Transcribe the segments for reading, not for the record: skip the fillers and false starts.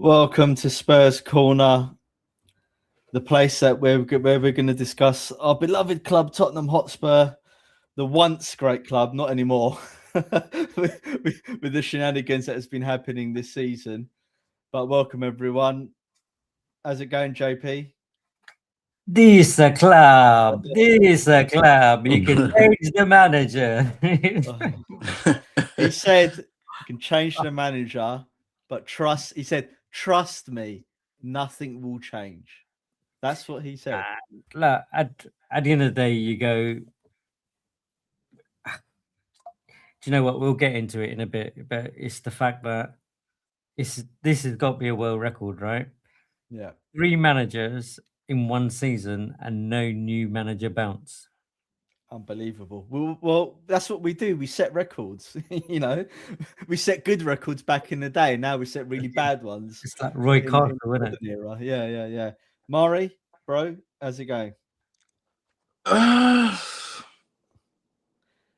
Welcome to Spurs Corner, the place that where we're going to discuss our beloved club, Tottenham Hotspur, the once great club, not anymore, with the shenanigans that has been happening this season. But welcome everyone. How's it going, JP? This is a club. You can change the manager. He said you can change the manager, but trust. He said, "Trust me, nothing will change." That's what he said. Look, at the end of the day, you go. Do you know what? We'll get into it in a bit, but it's the fact that this has got to be a world record, right? Yeah. 3 managers in one season and no new manager bounce. Unbelievable. Well, that's what we do. We set records. We set good records back in the day. Now we set really bad ones. It's like Roy Carter, isn't it? Era. Yeah. Mari, bro, how's it going?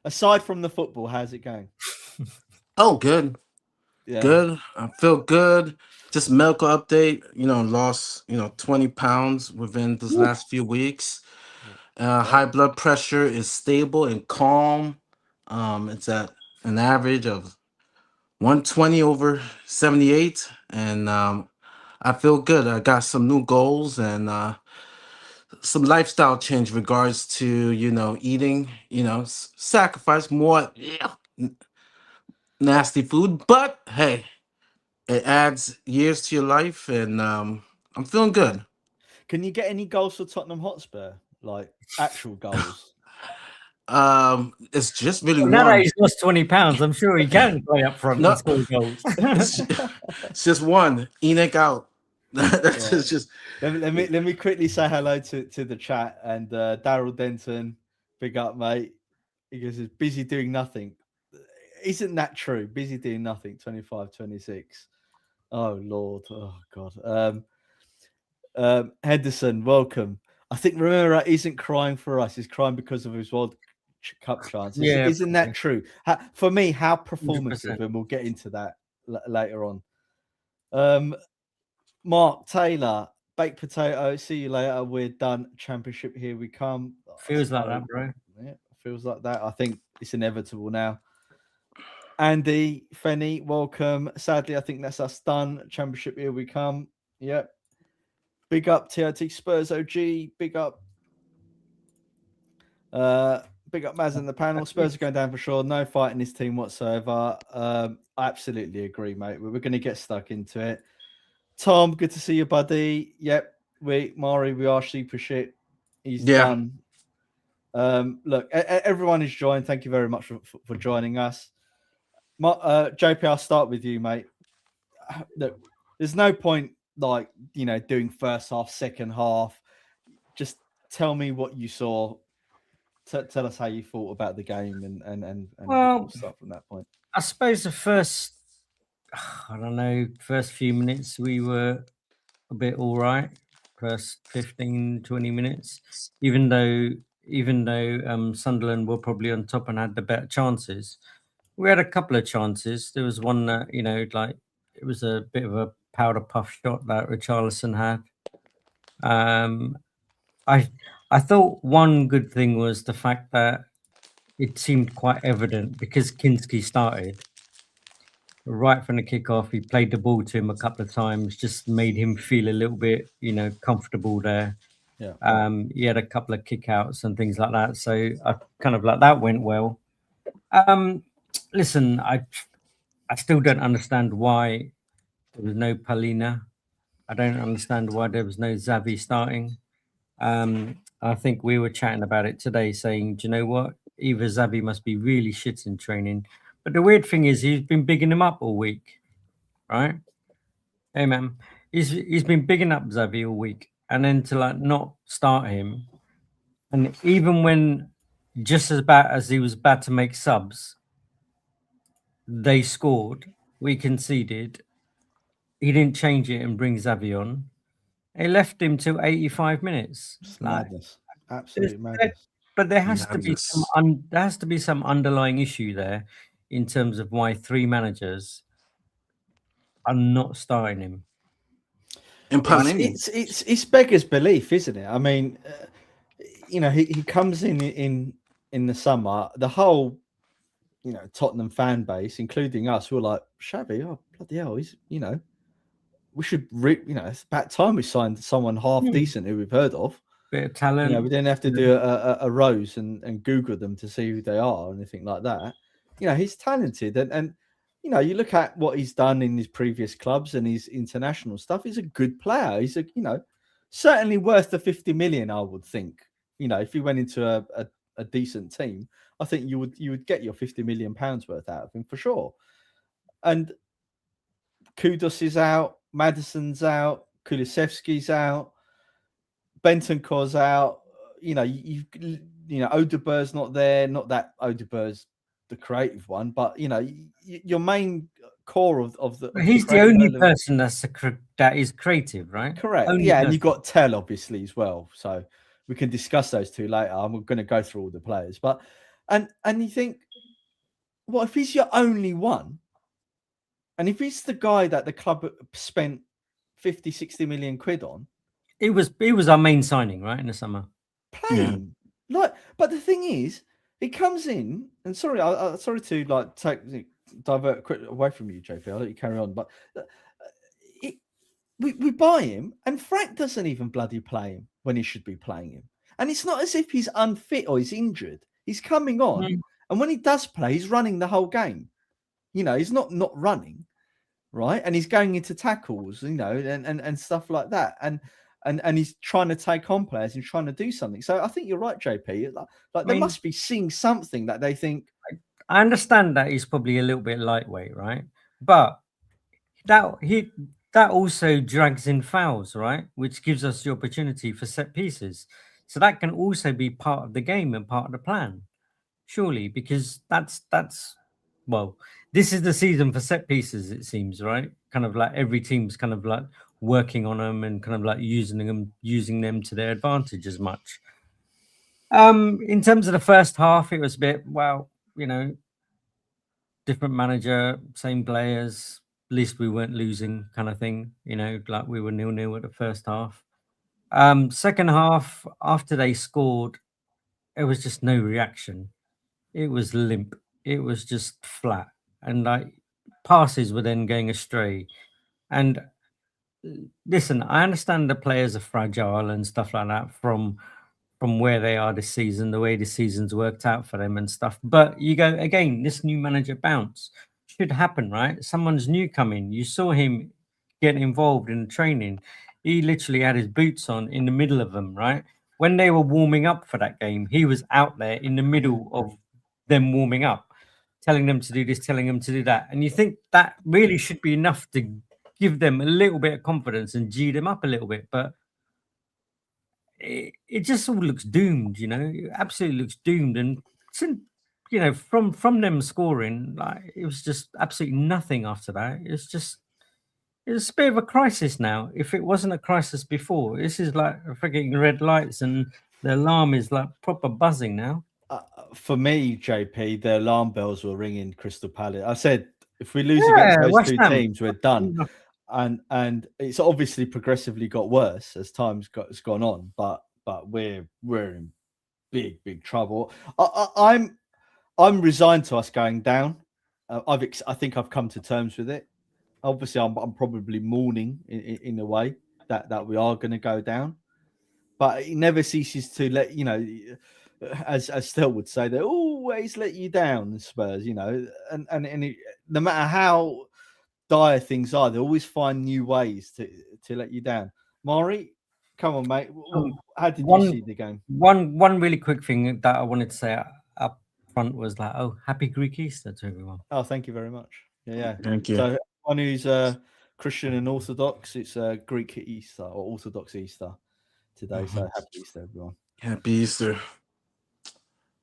Aside from the football, how's it going? Oh, good. Yeah. Good. I feel good. Just medical update. Lost 20 pounds within this last few weeks. High blood pressure is stable and calm. It's at an average of 120/78, and I feel good. I got some new goals and some lifestyle change regards to eating. Sacrifice more nasty food, but hey, it adds years to your life, and I'm feeling good. Can you get any goals for Tottenham Hotspur? Like actual goals? It's just really now that he's lost 20 pounds, I'm sure he can play up front and score goals. It's just one. Enoch out. That's just. Let me quickly say hello to the chat and Daryl Denton. Big up, mate. He goes, he's busy doing nothing. Isn't that true? Busy doing nothing. 25, 26. Oh Lord. Oh God. Henderson, welcome. I think Romero isn't crying for us. He's crying because of his World Cup chances. Yeah, isn't that true? For me, how performative, 100%. And we'll get into that later on. Mark Taylor, baked potato. See you later. We're done. Championship, here we come. Feels like that, bro. Yeah, feels like that. I think it's inevitable now. Andy, Fenny, welcome. Sadly, I think that's us done. Championship, here we come. Yep. Big up TRT Spurs OG. Big up Maz in the panel. Spurs are going down for sure. No fight in this team whatsoever. I absolutely agree, mate. We're going to get stuck into it. Tom, good to see you, buddy. Yep. Mari, we are super shit. He's done. Look, everyone is joined. Thank you very much for joining us. JP, I'll start with you, mate. Look, there's no point doing first half, second half. Just tell me what you saw. Tell us how you thought about the game and we'll start from that point. I suppose the first few minutes we were a bit all right. First 15, 20 minutes, even though Sunderland were probably on top and had the better chances. We had a couple of chances. There was one that, it was a bit of a powder puff shot that Richarlison had. I thought one good thing was the fact that it seemed quite evident because Kinski started right from the kickoff. He played the ball to him a couple of times, just made him feel a little bit, comfortable there. Yeah. He had a couple of kickouts and things like that. So I kind of like that went well. Listen, I still don't understand why there was no Palina. I don't understand why there was no Zerbi starting. I think we were chatting about it today, saying, do you know what? Either Zerbi must be really shit in training. But the weird thing is he's been bigging him up all week, right? Hey, man. He's been bigging up Zerbi all week. And then to not start him. And even when just as he was about to make subs, they scored, we conceded. He didn't change it and bring Zerbi on. He left him till 85 minutes. Madness. Absolute madness. But there has to be some underlying issue there in terms of why 3 managers are not starting him. And Panini. It's beggars belief, isn't it? I mean, he comes in the summer. The whole Tottenham fan base, including us, were like, Shabby, oh bloody hell, we should it's about time we signed someone half decent who we've heard of. Bit of talent. We didn't have to do a rose and Google them to see who they are or anything like that. He's talented and you look at what he's done in his previous clubs and his international stuff. He's a good player. He's certainly worth the 50 million, I would think. If he went into a decent team, I think you would get your 50 million pounds worth out of him for sure. And Kudus is out, Maddison's out, Kulusevski's out, Bentancur's out. Odegaard's not there. Not that Odegaard's the creative one, but your main core of the. He's the only person that is creative, right? Correct. Only and you've got Tell obviously as well. So we can discuss those two later. I'm going to go through all the players, but and you think, well, if he's your only one, and if he's the guy that the club spent 50, 60 million quid on. It was our main signing, right, in the summer. Playing. But the thing is, he comes in, and sorry to divert away from you, JP. I'll let you carry on. But we buy him, and Frank doesn't even bloody play him when he should be playing him. And it's not as if he's unfit or he's injured. He's coming on, and when he does play, he's running the whole game. He's not running, right? And he's going into tackles, and stuff like that. And he's trying to take on players and trying to do something. So I think you're right, JP. They must be seeing something that they think. I understand that he's probably a little bit lightweight, right? But that also drags in fouls, right? Which gives us the opportunity for set pieces. So that can also be part of the game and part of the plan, surely, because that's this is the season for set pieces, it seems, right? Kind of like every team's kind of like working on them and kind of like using them to their advantage as much. In terms of the first half, it was a bit, different manager, same players, at least we weren't losing kind of thing, like we were 0-0 at the first half. Second half, after they scored, it was just no reaction. It was limp. It was just flat. And like passes were then going astray. And listen, I understand the players are fragile and stuff like that from where they are this season, the way the season's worked out for them and stuff. But you go, again, this new manager bounce should happen, right? Someone's new coming. You saw him get involved in the training. He literally had his boots on in the middle of them, right? When they were warming up for that game, he was out there in the middle of them warming up, telling them to do this, telling them to do that. And you think that really should be enough to give them a little bit of confidence and G them up a little bit. But it just all looks doomed, it absolutely looks doomed. And from them scoring, like it was just absolutely nothing after that. It's a bit of a crisis now. If it wasn't a crisis before, this is like freaking red lights and the alarm is like proper buzzing now. For me, JP, the alarm bells were ringing Crystal Palace. I said, if we lose against those two teams, we're done. And it's obviously progressively got worse as time's gone on, but we're in big trouble. I'm resigned to us going down. I think I've come to terms with it. Obviously, I'm probably mourning in a way that we are going to go down, but it never ceases to let as Stel would say, they always let you down, the Spurs. And no matter how dire things are, they always find new ways to let you down. Maury, come on, mate. How did you see the game? One really quick thing that I wanted to say up front was like, happy Greek Easter to everyone. Oh, thank you very much. Yeah. Thank you. So anyone who's Christian and Orthodox, it's Greek Easter or Orthodox Easter today. So happy Easter, everyone. Happy Easter.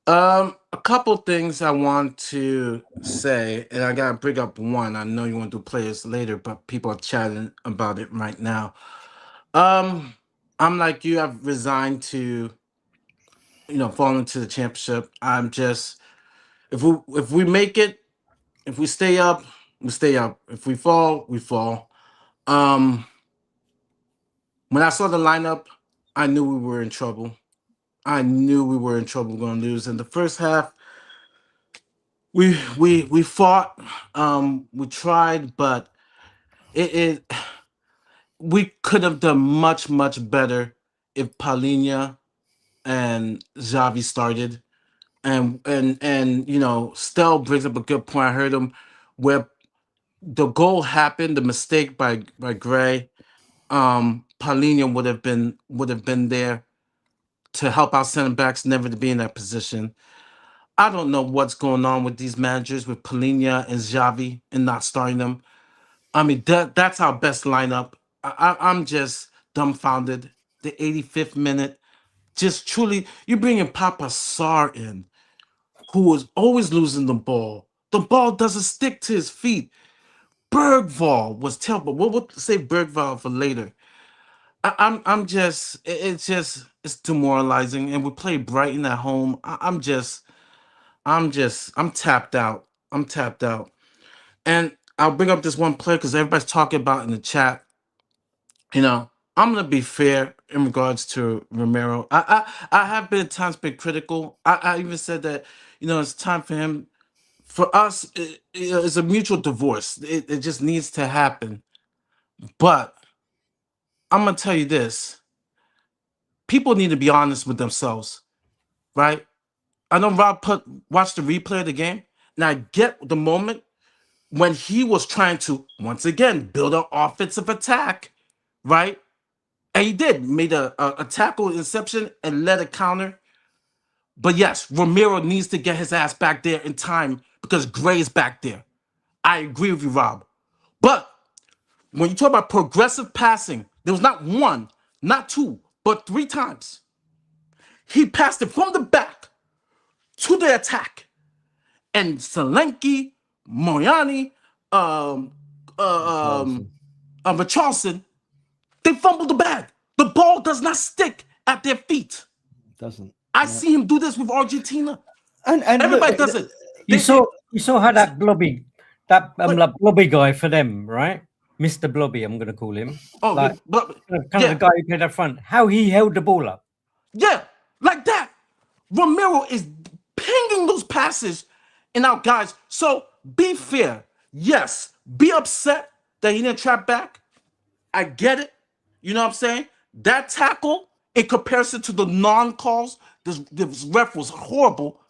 A couple things I want to say, and I gotta bring up one. I know you want to do players later, but people are chatting about it right now. I'm like you. I've resigned to, fall into the championship. I'm just, if we make it, if we stay up, we stay up. If we fall, we fall. When I saw the lineup, I knew we were in trouble. I knew we were in trouble going to lose. In the first half, we fought, we tried, but it we could have done much better if Palinha and Xavi started. And you know, Stell brings up a good point. I heard him where the goal happened, the mistake by Gray. Palinha would have been there to help our center backs, never to be in that position. I don't know what's going on with these managers with Palinha and Xavi and not starting them. I mean, that's our best lineup. I'm just dumbfounded. The 85th minute, just truly, you bring in Papa Sarr in, who was always losing the ball. The ball doesn't stick to his feet. Bergvall was terrible. We'll save Bergvall for later. I'm just, it's demoralizing. And we play Brighton at home. I'm tapped out. I'm tapped out. And I'll bring up this one player because everybody's talking about in the chat. You know, I'm gonna be fair in regards to Romero. I have been at times been critical. I even said that, you know, it's time for him. For us, it's a mutual divorce. It just needs to happen. But I'm gonna tell you this: people need to be honest with themselves, right? I know Rob watched the replay of the game, and I get the moment when he was trying to once again build an offensive attack, right? And he did made a tackle inception and led a counter. But yes, Romero needs to get his ass back there in time because Gray is back there. I agree with you, Rob. But when you talk about progressive passing, there was not one, not two, but 3 times. He passed it from the back to the attack. And Solanke, Moyani, Richarlison, they fumbled the bag. The ball does not stick at their feet. It doesn't. I see him do this with Argentina. And everybody look, does it. You saw how that blobby guy for them, right? Mr. Blobby, I'm going to call him. Oh, like, but kind of the guy who played up front. How he held the ball up. Yeah, like that. Romero is pinging those passes in our guys. So be fair. Yes, be upset that he didn't trap back. I get it. You know what I'm saying? That tackle, in comparison to the non-calls, this ref was horrible.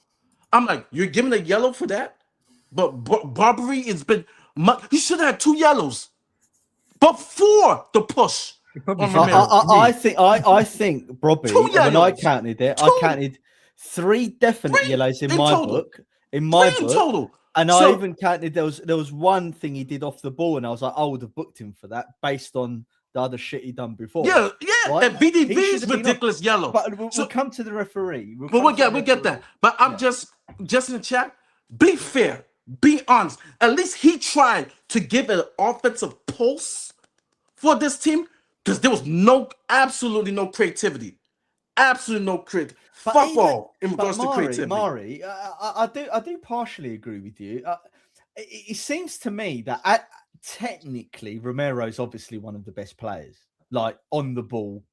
I'm like, you're giving a yellow for that? But Barbary has been... He should have had 2 yellows before the push. I think Robbie, when I counted it, I counted 3 definite yellows in my book. In my book. Total. And I even counted there was one thing he did off the ball, and I was like, I would have booked him for that based on the other shit he done before. Yeah. Right? And VDV's ridiculous yellow. But we'll come to the referee. We'll get that. But I'm just in the chat. Be fair. Be honest. At least he tried to give an offensive pulse for this team because there was absolutely no creativity. Absolutely no creativity. Fuck all in regards to creativity. Mari, I do partially agree with you. It seems to me that technically Romero's obviously one of the best players, like on the ball,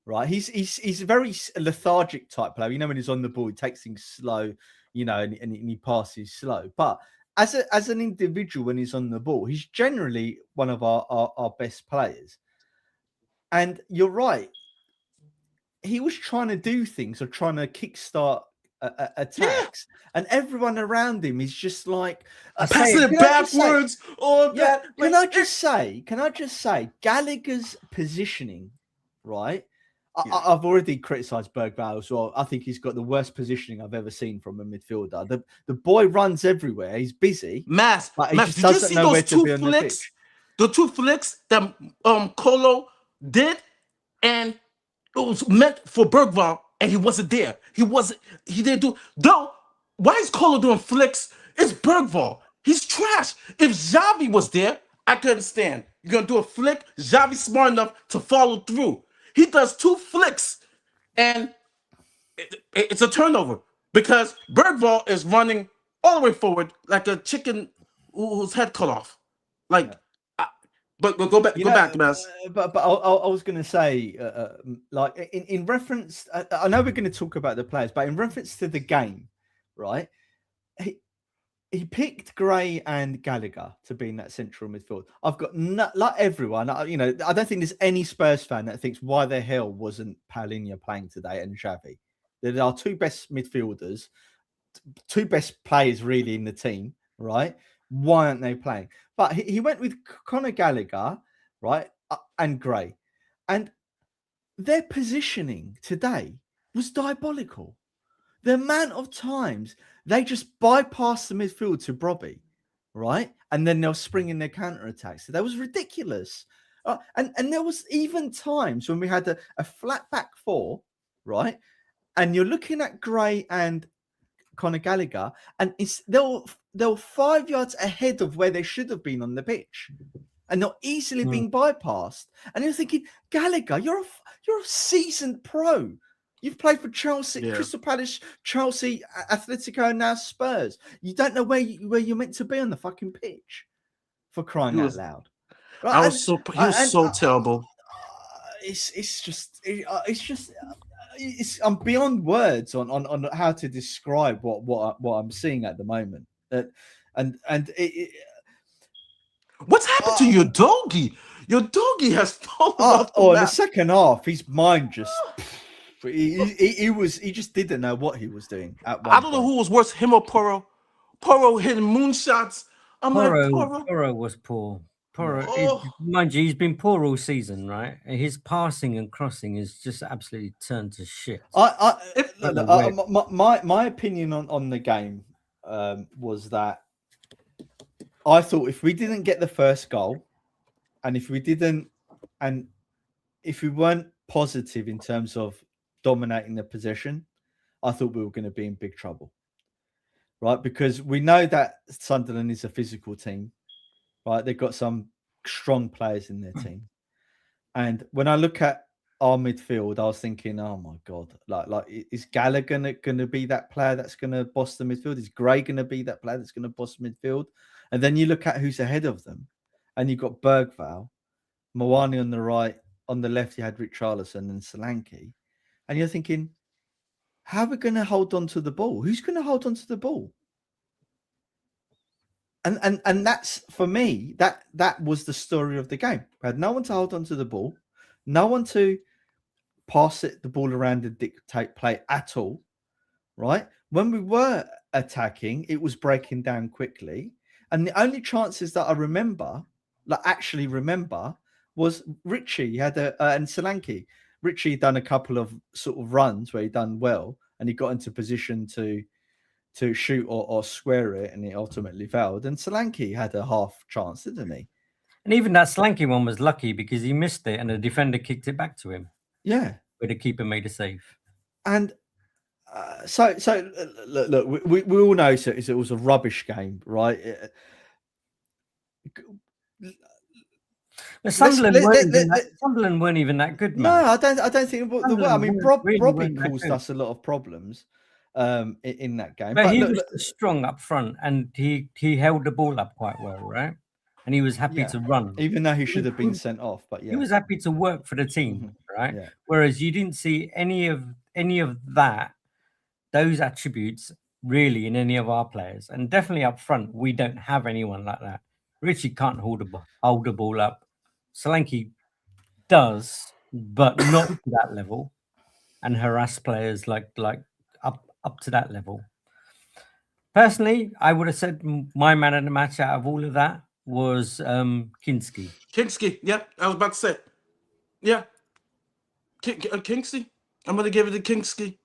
right? He's a very lethargic type player. You know, when he's on the ball, he takes things slow, you know, and he passes slow. But as an individual, when he's on the ball, he's generally one of our best players. And you're right. He was trying to do things or trying to kickstart attacks, and everyone around him is just like passing it backwards. Can I just say, Gallagher's positioning, right? Yeah. I've already criticised Bergvall as well. I think he's got the worst positioning I've ever seen from a midfielder. The boy runs everywhere. He's busy. Mass, but he just doesn't know where to be on the pitch. The 2 flicks that Colo did, and it was meant for Bergvall, and he wasn't there. He didn't do. Though, why is Colo doing flicks? It's Bergvall. He's trash. If Xavi was there, I could understand. You're gonna do a flick. Xavi's smart enough to follow through. He does 2 flicks, and it's a turnover because Bergvall is running all the way forward like a chicken whose head cut off. Like, But go back, Maz. But I was going to say, like in reference, I know we're going to talk about the players, but in reference to the game, right? He picked Gray and Gallagher to be in that central midfield. I've got like everyone, I don't think there's any Spurs fan that thinks why the hell wasn't Paulinho playing today and Xavi. They're our two best midfielders, two best players really in the team, right? Why aren't they playing? But he went with Conor Gallagher, right, and Gray, and their positioning today was diabolical. The amount of times they just bypassed the midfield to Brobby, right? And then they'll spring in their counter-attacks. So that was ridiculous. And there was even times when we had a flat back four, right? And you're looking at Gray and Conor Gallagher, and they're 5 yards ahead of where they should have been on the pitch. And they're easily being bypassed. And you're thinking, Gallagher, you're a seasoned pro. You've played for Chelsea, Crystal Palace, Chelsea, Atletico, and now Spurs. You don't know where you're meant to be on the fucking pitch, for crying out loud. Right? He was so terrible. I'm beyond words on how to describe what I'm seeing at the moment. What's happened to your doggy? Your doggy has fallen off the map. In the second half, his mind just. He just didn't know what he was doing at one I don't know who was worse, him or Porro. Porro hitting moonshots. Porro was poor. Porro, mind you, he's been poor all season, right? His passing and crossing is just absolutely turned to shit. My opinion on the game was that I thought if we didn't get the first goal, and if we weren't positive in terms of dominating the possession, I thought we were going to be in big trouble, right? Because we know that Sunderland is a physical team, right? They've got some strong players in their team. And when I look at our midfield, I was thinking, oh my God, like is Gallagher going to be that player that's going to boss the midfield? Is Gray going to be that player that's going to boss midfield? And then you look at who's ahead of them, and you've got Bergvall, Mawani on the right, on the left you had Richarlison and Solanke. And you're thinking, how are we going to hold on to the ball? Who's going to hold on to the ball? And that's, for me, that was the story of the game. We had no one to hold on to the ball, no one to pass the ball around and dictate play at all, right? When we were attacking, it was breaking down quickly. And the only chances that I remember, was Richie had and Solanke. Richie done a couple of sort of runs where he done well, and he got into position to shoot or square it, and he ultimately failed. And Solanke had a half chance, didn't he? And even that Solanke one was lucky because he missed it, and the defender kicked it back to him. Yeah, where the keeper made a save. And so look, we all know it was a rubbish game, right? Sunderland weren't even that good, man. No, I don't think. I mean, Robbie caused us a lot of problems in that game. But he was strong up front, and he held the ball up quite well, right? And he was happy to run, even though he should have been sent off. But he was happy to work for the team, right? Yeah. Whereas you didn't see any of those attributes really in any of our players, and definitely up front, we don't have anyone like that. Richie can't hold the ball up. Solanke does, but not to that level, and harass players like up to that level. Personally, I would have said my man of the match out of all of that was Kinski. Kinski, yeah, I was about to say, yeah, Kinski. I'm going to give it to Kinski.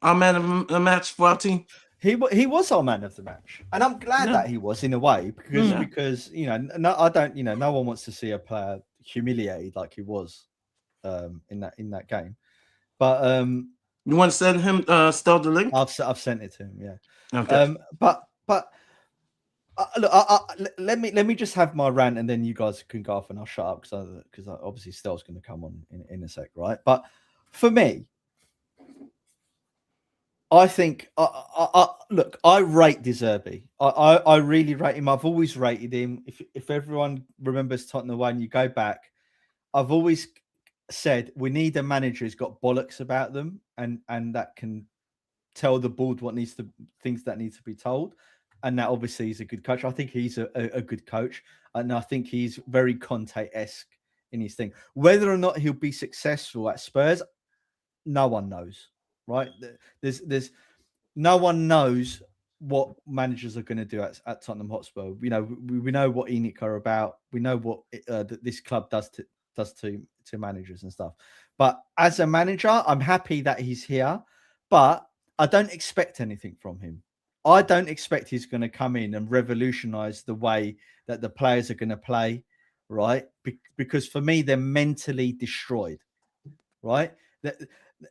Our man of the match for our team. He was our man of the match, and I'm glad that he was, in a way, because no one wants to see a player humiliated like he was in that game. But you want to send him still the link? I've sent it to him. Yeah. Okay. But look, let me just have my rant, and then you guys can go off, and I'll shut up because obviously Stel's going to come on in a sec, right? But for me, I think, look, I rate Zerbi. I really rate him. I've always rated him. If everyone remembers Tottenham way and you go back, I've always said we need a manager who's got bollocks about them and that can tell the board things that need to be told. And that obviously he's a good coach. I think he's a good coach. And I think he's very Conte-esque in his thing. Whether or not he'll be successful at Spurs, no one knows, right? There's no one knows what managers are going to do at Tottenham Hotspur. You know, we know what ENIC are about. We know what this club does to managers and stuff. But as a manager, I'm happy that he's here, but I don't expect anything from him. I don't expect he's going to come in and revolutionize the way that the players are going to play, right? Because for me, they're mentally destroyed, right?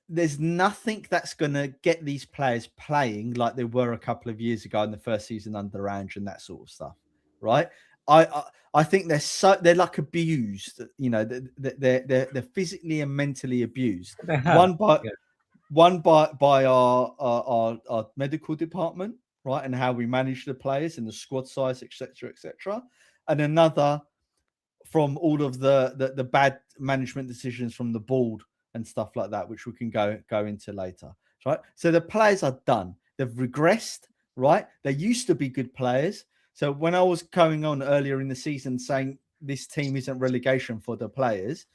There's nothing that's going to get these players playing like they were a couple of years ago in the first season under Ange and that sort of stuff, right? I think they're like abused, you know. They're physically and mentally abused. One by our medical department, right, and how we manage the players and the squad size, etc., and another from all of the bad management decisions from the board and stuff like that, which we can go into later, right? So the players are done. They've regressed, right? They used to be good players. So when I was going on earlier in the season saying this team isn't relegation for the players,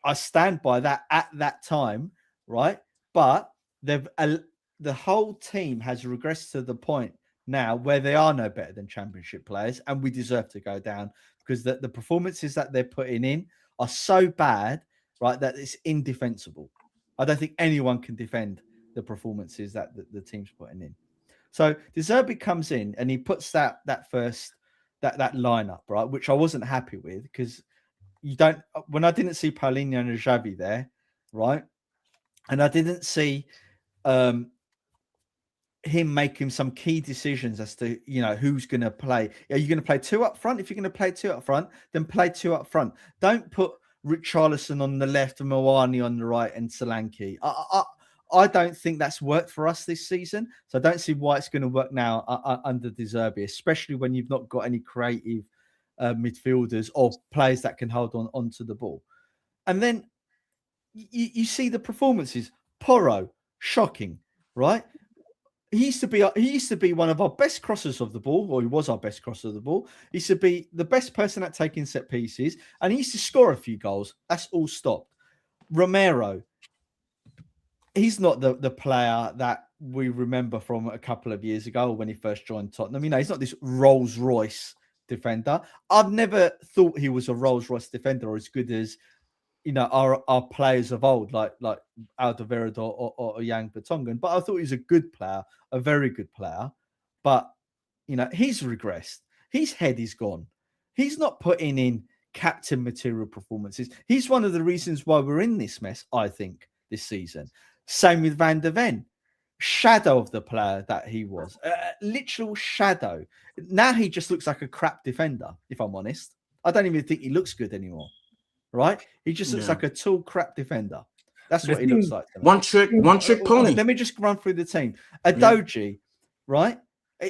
I stand by that at that time, right? But the whole team has regressed to the point now where they are no better than championship players, and we deserve to go down because the performances that they're putting in are so bad, right, that it's indefensible. I don't think anyone can defend the performances that the team's putting in. So Zerbi comes in and he puts that lineup, right, which I wasn't happy with because when I didn't see Paulinho and Xavi there, right, and I didn't see him making some key decisions as to, you know, who's going to play. Are you going to play two up front? If you're going to play two up front, then play two up front. Don't put Richarlison on the left and Moani on the right and Solanke. I don't think that's worked for us this season. So I don't see why it's going to work now under Zerbi, especially when you've not got any creative midfielders or players that can hold onto the ball. And then you see the performances. Porro, shocking, right? He used to be one of our best crossers of the ball, or he was our best crosser of the ball. He used to be the best person at taking set pieces, and he used to score a few goals. That's all stopped. Romero, he's not the player that we remember from a couple of years ago when he first joined Tottenham. You know, he's not this Rolls Royce defender. I've never thought he was a Rolls Royce defender or as good as, you know, our players of old, like Alderweireld or Yang Vertonghen. But I thought he was a good player, a very good player. But, you know, he's regressed. His head is gone. He's not putting in captain material performances. He's one of the reasons why we're in this mess, I think, this season. Same with Van der Ven. Shadow of the player that he was. Literal shadow. Now he just looks like a crap defender, if I'm honest. I don't even think he looks good anymore. Right? He just looks like a tall crap defender. That's what he looks like. One trick pony. Let me just run through the team. Adoji, right?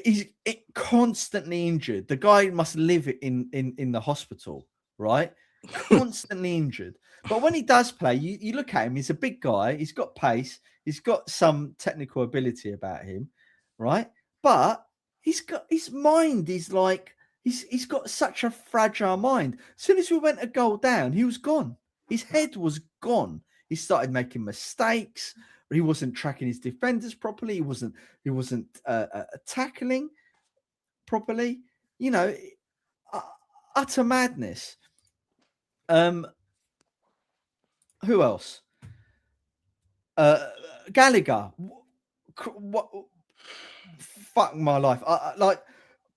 He's constantly injured. The guy must live in the hospital, right? Constantly injured. But when he does play, you look at him, he's a big guy, he's got pace, he's got some technical ability about him, right? But his mind is like, He's got such a fragile mind. As soon as we went a goal down, he was gone. His head was gone. He started making mistakes. He wasn't tracking his defenders properly. He wasn't tackling properly. You know, utter madness. Who else? Gallagher. What? Fuck my life.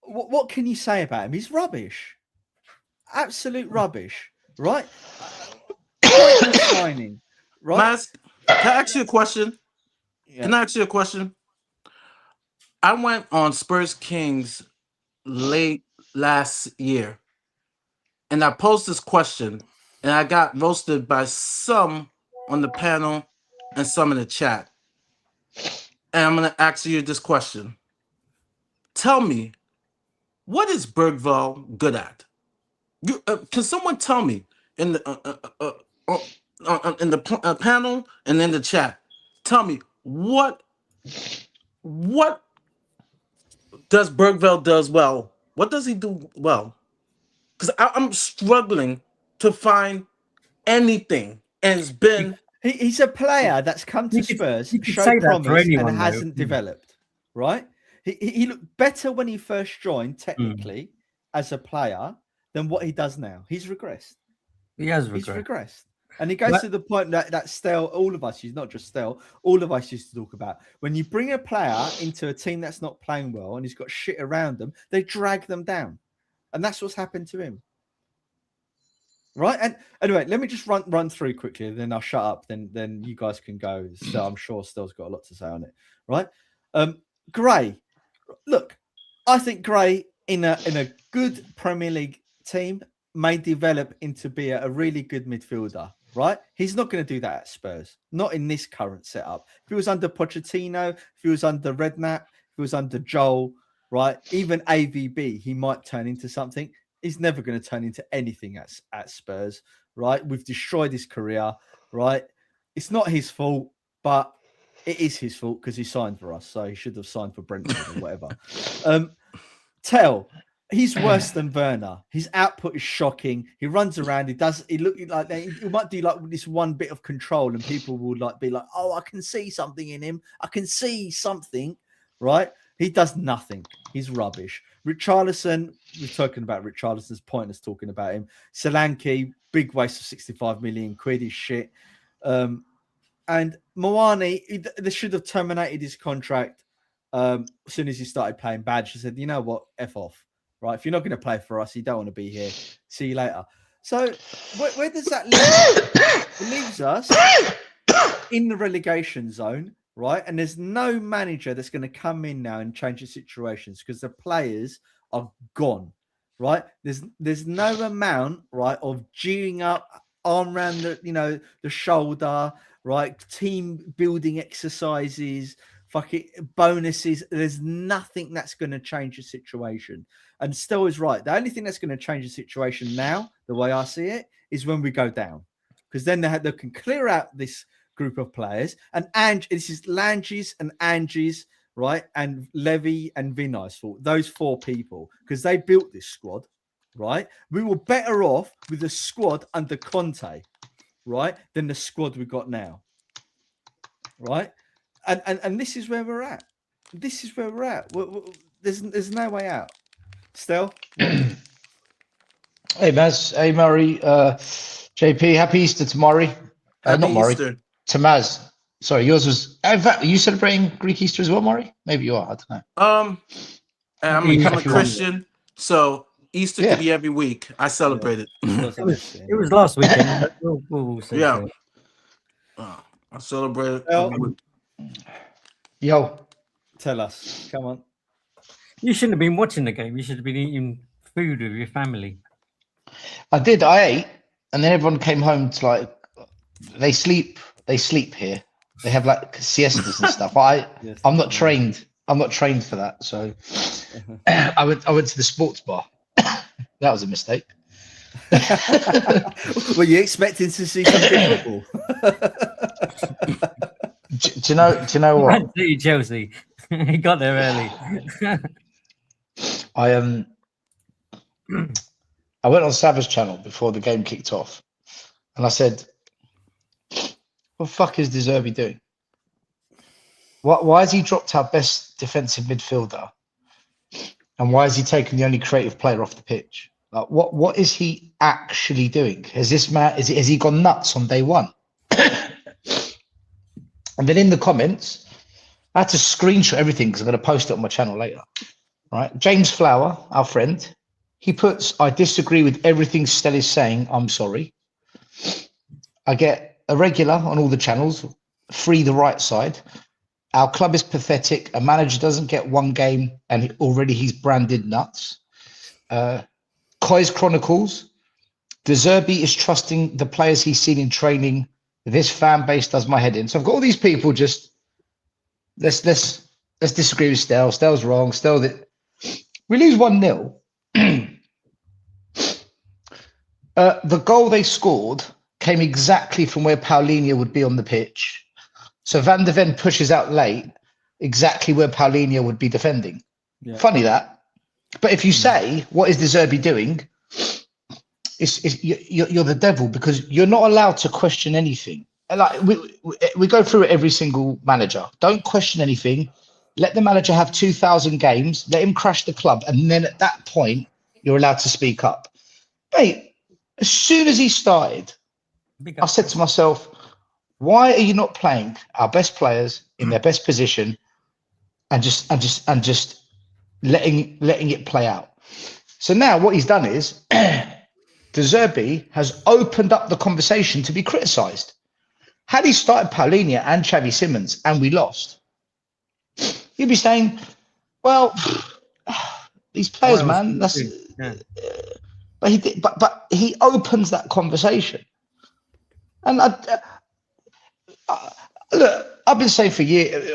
What can you say about him? He's rubbish. Absolute rubbish, right? Signing, right? Mas, can I ask you a question? Yeah. Can I ask you a question? I went on Spurs Kings late last year, and I posed this question, and I got roasted by some on the panel and some in the chat. and I'm going to ask you this question. Tell me, what is Bergvall good at? Can someone tell me in the panel and in the chat? Tell me what does Bergvall does well? What does he do well? Because I'm struggling to find anything, and it's been. He's a player that's come to Spurs, showed promise, and hasn't developed. Right? He looked better when he first joined, technically, as a player than what he does now. He's regressed. He has regressed. He's regressed. And he goes to the point that Stel, all of us, he's not just Stel, all of us used to talk about. When you bring a player into a team that's not playing well and he's got shit around them, they drag them down. And that's what's happened to him. Right? And anyway, let me just run through quickly, then I'll shut up. Then you guys can go. So I'm sure Stel's got a lot to say on it. Right? Gray. Look, I think Gray in a good Premier League team may develop into be a really good midfielder. Right? He's not going to do that at Spurs. Not in this current setup. If he was under Pochettino, if he was under Redknapp, if he was under Joel, right? Even AVB, he might turn into something. He's never going to turn into anything at Spurs, right? We've destroyed his career, right? It's not his fault, but it is his fault because he signed for us. So he should have signed for Brentford or whatever. Tell. He's worse than Werner. His output is shocking. He runs around. He look like he might do like this one bit of control, and people will be like, "Oh, I can see something in him. I can see something." Right? He does nothing. He's rubbish. Richarlison. We're talking about Richarlison's pointless talking about him. Solanke, big waste of 65 million quid. Is shit. And Moani, they should have terminated his contract as soon as he started playing bad. She said, "You know what? F off." Right, if you're not going to play for us, you don't want to be here. See you later. So where does that leave us? It leaves us in the relegation zone, right? And there's no manager that's going to come in now and change the situations because the players are gone, right? There's no amount, right, of geeing up, arm around the shoulder, right? Team building exercises, fucking bonuses. There's nothing that's going to change the situation. And Stel is right. The only thing that's going to change the situation now, the way I see it, is when we go down. Because then they can clear out this group of players. And this is Lange's and Angie's, right? And Levy and Vinay's fault. Those four people. Because they built this squad, right? We were better off with the squad under Conte, right? Than the squad we got now. Right? And this is where we're at. This is where we're at. There's no way out. Stel? Hey, Maz. Hey, Murray. JP, happy Easter to Murray. Not Murray. Easter. To Maz. Sorry, yours was... In fact, are you celebrating Greek Easter as well, Murray? Maybe you are. I don't know. I'm a Christian, so Easter could be every week. I celebrate it. It was last weekend. We'll see. Yeah. I celebrate it. Yo. Tell us. Come on. You shouldn't have been watching the game. You should have been eating food with your family. I did. I ate, and then everyone came home to they sleep here. They have like siestas and stuff. I'm not trained. I'm not trained for that. So I went to the sports bar. That was a mistake. Were you expecting to see some good football? Do you know what? Man City, Chelsea. He got there early. I went on Savage channel before the game kicked off, and I said, "What the fuck is Zerbi doing? Why has he dropped our best defensive midfielder? And why has he taken the only creative player off the pitch? Like, what is he actually doing? Has this man has he gone nuts on day one?" And then in the comments, I had to screenshot everything because I'm going to post it on my channel later. Right? James Flower, our friend, he puts, "I disagree with everything Stell is saying. I'm sorry." I get a regular on all the channels, free the right side. "Our club is pathetic. A manager doesn't get one game and already he's branded nuts." Koi's Chronicles, "Zerbi is trusting the players he's seen in training. This fan base does my head in." So I've got all these people just let's disagree with Stell. Stell's wrong. We lose 1-0. The goal they scored came exactly from where Paulinho would be on the pitch. So Van der Ven pushes out late, exactly where Paulinho would be defending. Yeah. Funny that. But if you say, what is the Zerbi doing? You're the devil, because you're not allowed to question anything. And like we go through it every single manager. Don't question anything. Let the manager have 2,000 games. Let him crash the club. And then at that point, you're allowed to speak up. Mate, as soon as he started, I said to myself, why are you not playing our best players in their best position and just letting it play out? So now what he's done is De Zerbi has opened up the conversation to be criticised. Had he started Paulinho and Xavi Simons and we lost, he'd be saying, well, these players, man, that's but he did, but he opens that conversation. And look, I've been saying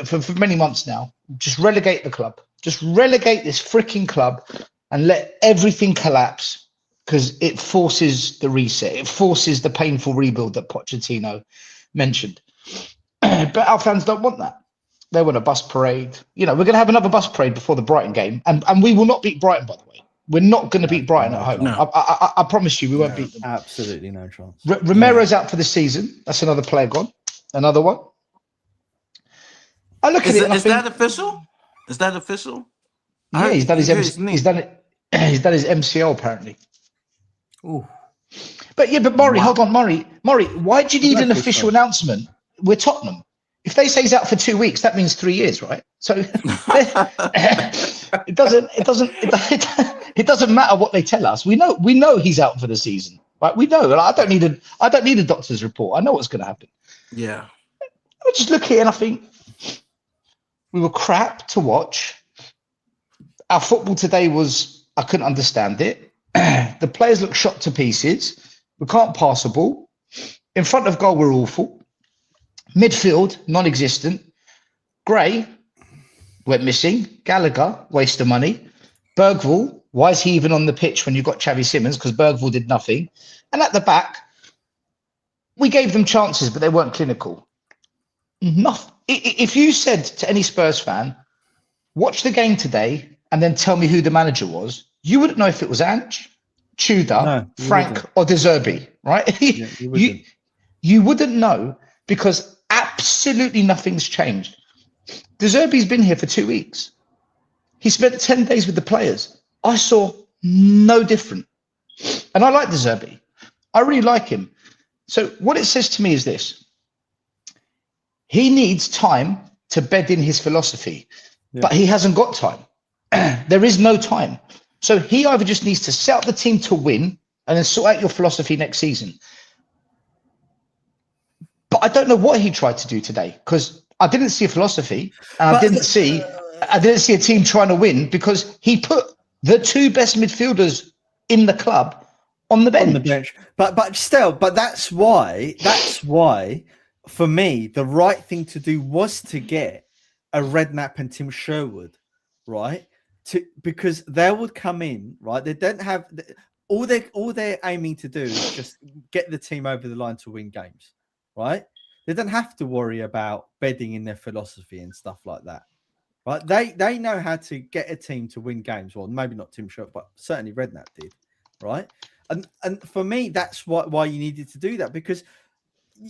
for many months now, just relegate the club. Just relegate this freaking club and let everything collapse, because it forces the reset. It forces the painful rebuild that Pochettino mentioned. But our fans don't want that. They want a bus parade. You know, we're going to have another bus parade before the Brighton game. And we will not beat Brighton, by the way. We're not going to beat Brighton at home. No. I promise you, we won't beat them. Absolutely no chance. Romero's out for the season. That's another player gone. Another one. I look at it. Is that official? Is that official? Yeah, he's done his MCL apparently. Ooh. But Maury, hold on, Maury, why do you need an official announcement? We're Tottenham. If they say he's out for 2 weeks, that means 3 years, right? So it doesn't matter what they tell us. We know he's out for the season, right? We know. I don't need a doctor's report. I know what's going to happen. Yeah. I just look at it and I think we were crap to watch. Our football today I couldn't understand it. The players look shot to pieces. We can't pass a ball. In front of goal, we're awful. Midfield, non-existent. Gray went missing. Gallagher, waste of money. Bergvall, why is he even on the pitch when you've got Xavi Simons? Because Bergvall did nothing. And at the back, we gave them chances, but they weren't clinical. Nothing. If you said to any Spurs fan, watch the game today and then tell me who the manager was, you wouldn't know if it was Ange, Tudor, Frank, or De Zerbi, right? Yeah, you wouldn't know, because absolutely nothing's changed. De Zerbi's been here for 2 weeks. He spent 10 days with the players. I saw no different. And I like De Zerbi. I really like him. So what it says to me is this. He needs time to bed in his philosophy, but he hasn't got time. There is no time. So he either just needs to set up the team to win and then sort out your philosophy next season. But I don't know what he tried to do today, because I didn't see a philosophy, and I didn't see a team trying to win, because he put the two best midfielders in the club on the bench. But that's why for me the right thing to do was to get a Redknapp and Tim Sherwood, right? Because they would come in, right? They don't have all they're aiming to do is just get the team over the line to win games, right? They don't have to worry about bedding in their philosophy and stuff like that, right? They know how to get a team to win games. Well, maybe not Tim Sherwood, but certainly Redknapp did, right? And for me, that's why you needed to do that, because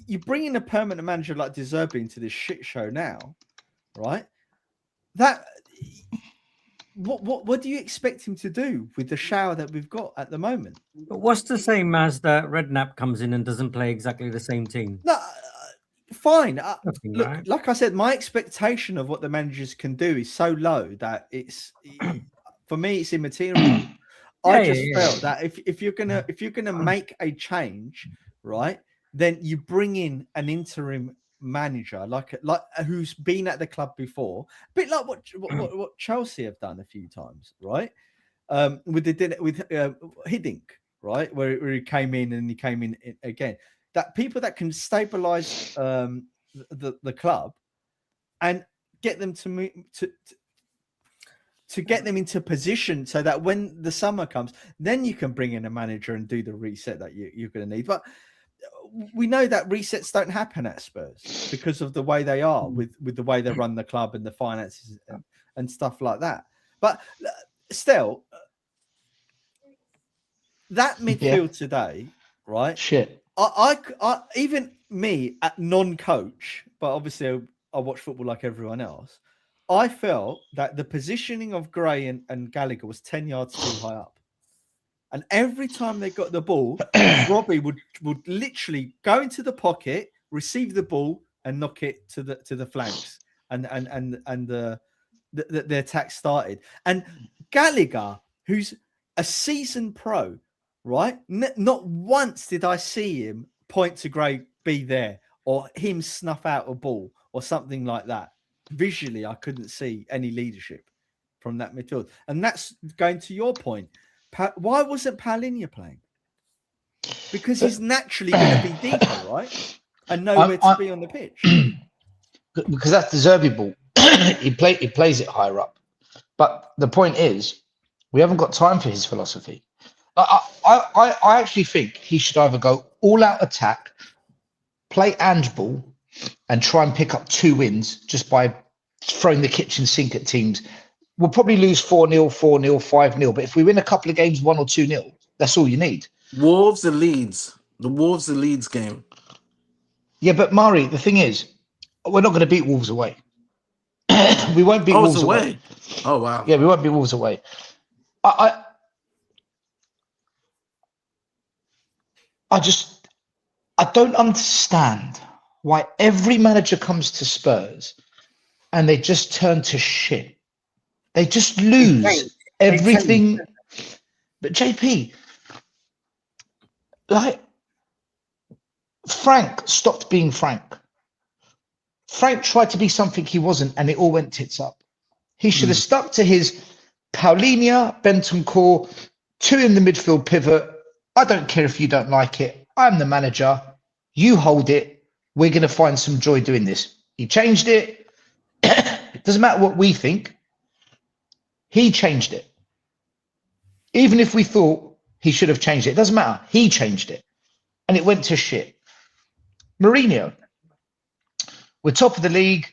you bring in a permanent manager like De Zerbi into this shit show now, right? That what do you expect him to do with the shower that we've got at the moment? But what's the same as that Redknapp comes in and doesn't play exactly the same team? No, fine. Look, right? like I said, my expectation of what the managers can do is so low that for me it's immaterial. I just felt that if you're gonna make a change, right, then you bring in an interim manager like who's been at the club before, a bit like what Chelsea have done a few times, right? With Hiddink, right, where he came in and he came in again. That people that can stabilize the club and get them to move to get them into position so that when the summer comes, then you can bring in a manager and do the reset that you're going to need. But we know that resets don't happen at Spurs because of the way they are with the way they run the club and the finances and stuff like that. But still, that midfield today, right? Shit. I even me at non-coach, but obviously I watch football like everyone else. I felt that the positioning of Gray and Gallagher was 10 yards too high up. And every time they got the ball, Robbie would literally go into the pocket, receive the ball, and knock it to the flanks. And the attack started. And Gallagher, who's a seasoned pro, right? Not once did I see him point to Gray, be there, or him snuff out a ball or something like that. Visually, I couldn't see any leadership from that midfield. And that's going to your point. Why wasn't Paulinho playing? Because he's naturally going to be deeper, right? And know where to be on the pitch. Because that's the Zerbi ball. he plays it higher up. But the point is, we haven't got time for his philosophy. I actually think he should either go all-out attack, play Ange ball, and try and pick up 2 wins just by throwing the kitchen sink at teams. We'll probably lose 4-0, 4-0, 5-0. But if we win a couple of games, 1 or 2-0, that's all you need. Wolves and Leeds. The Wolves and Leeds game. Yeah, but Mari, the thing is, we're not going to beat Wolves away. We won't beat Wolves away. Oh, wow. Yeah, we won't beat Wolves away. I don't understand why every manager comes to Spurs and they just turn to shit. They just lose everything. But JP, like, Frank stopped being Frank. Frank tried to be something he wasn't, and it all went tits up. He should have stuck to his Paulinho, Bentancur, 2 in the midfield pivot. I don't care if you don't like it. I'm the manager. You hold it. We're going to find some joy doing this. He changed it. It doesn't matter what we think. He changed it. Even if we thought he should have changed it, it doesn't matter. He changed it. And it went to shit. Mourinho. We're top of the league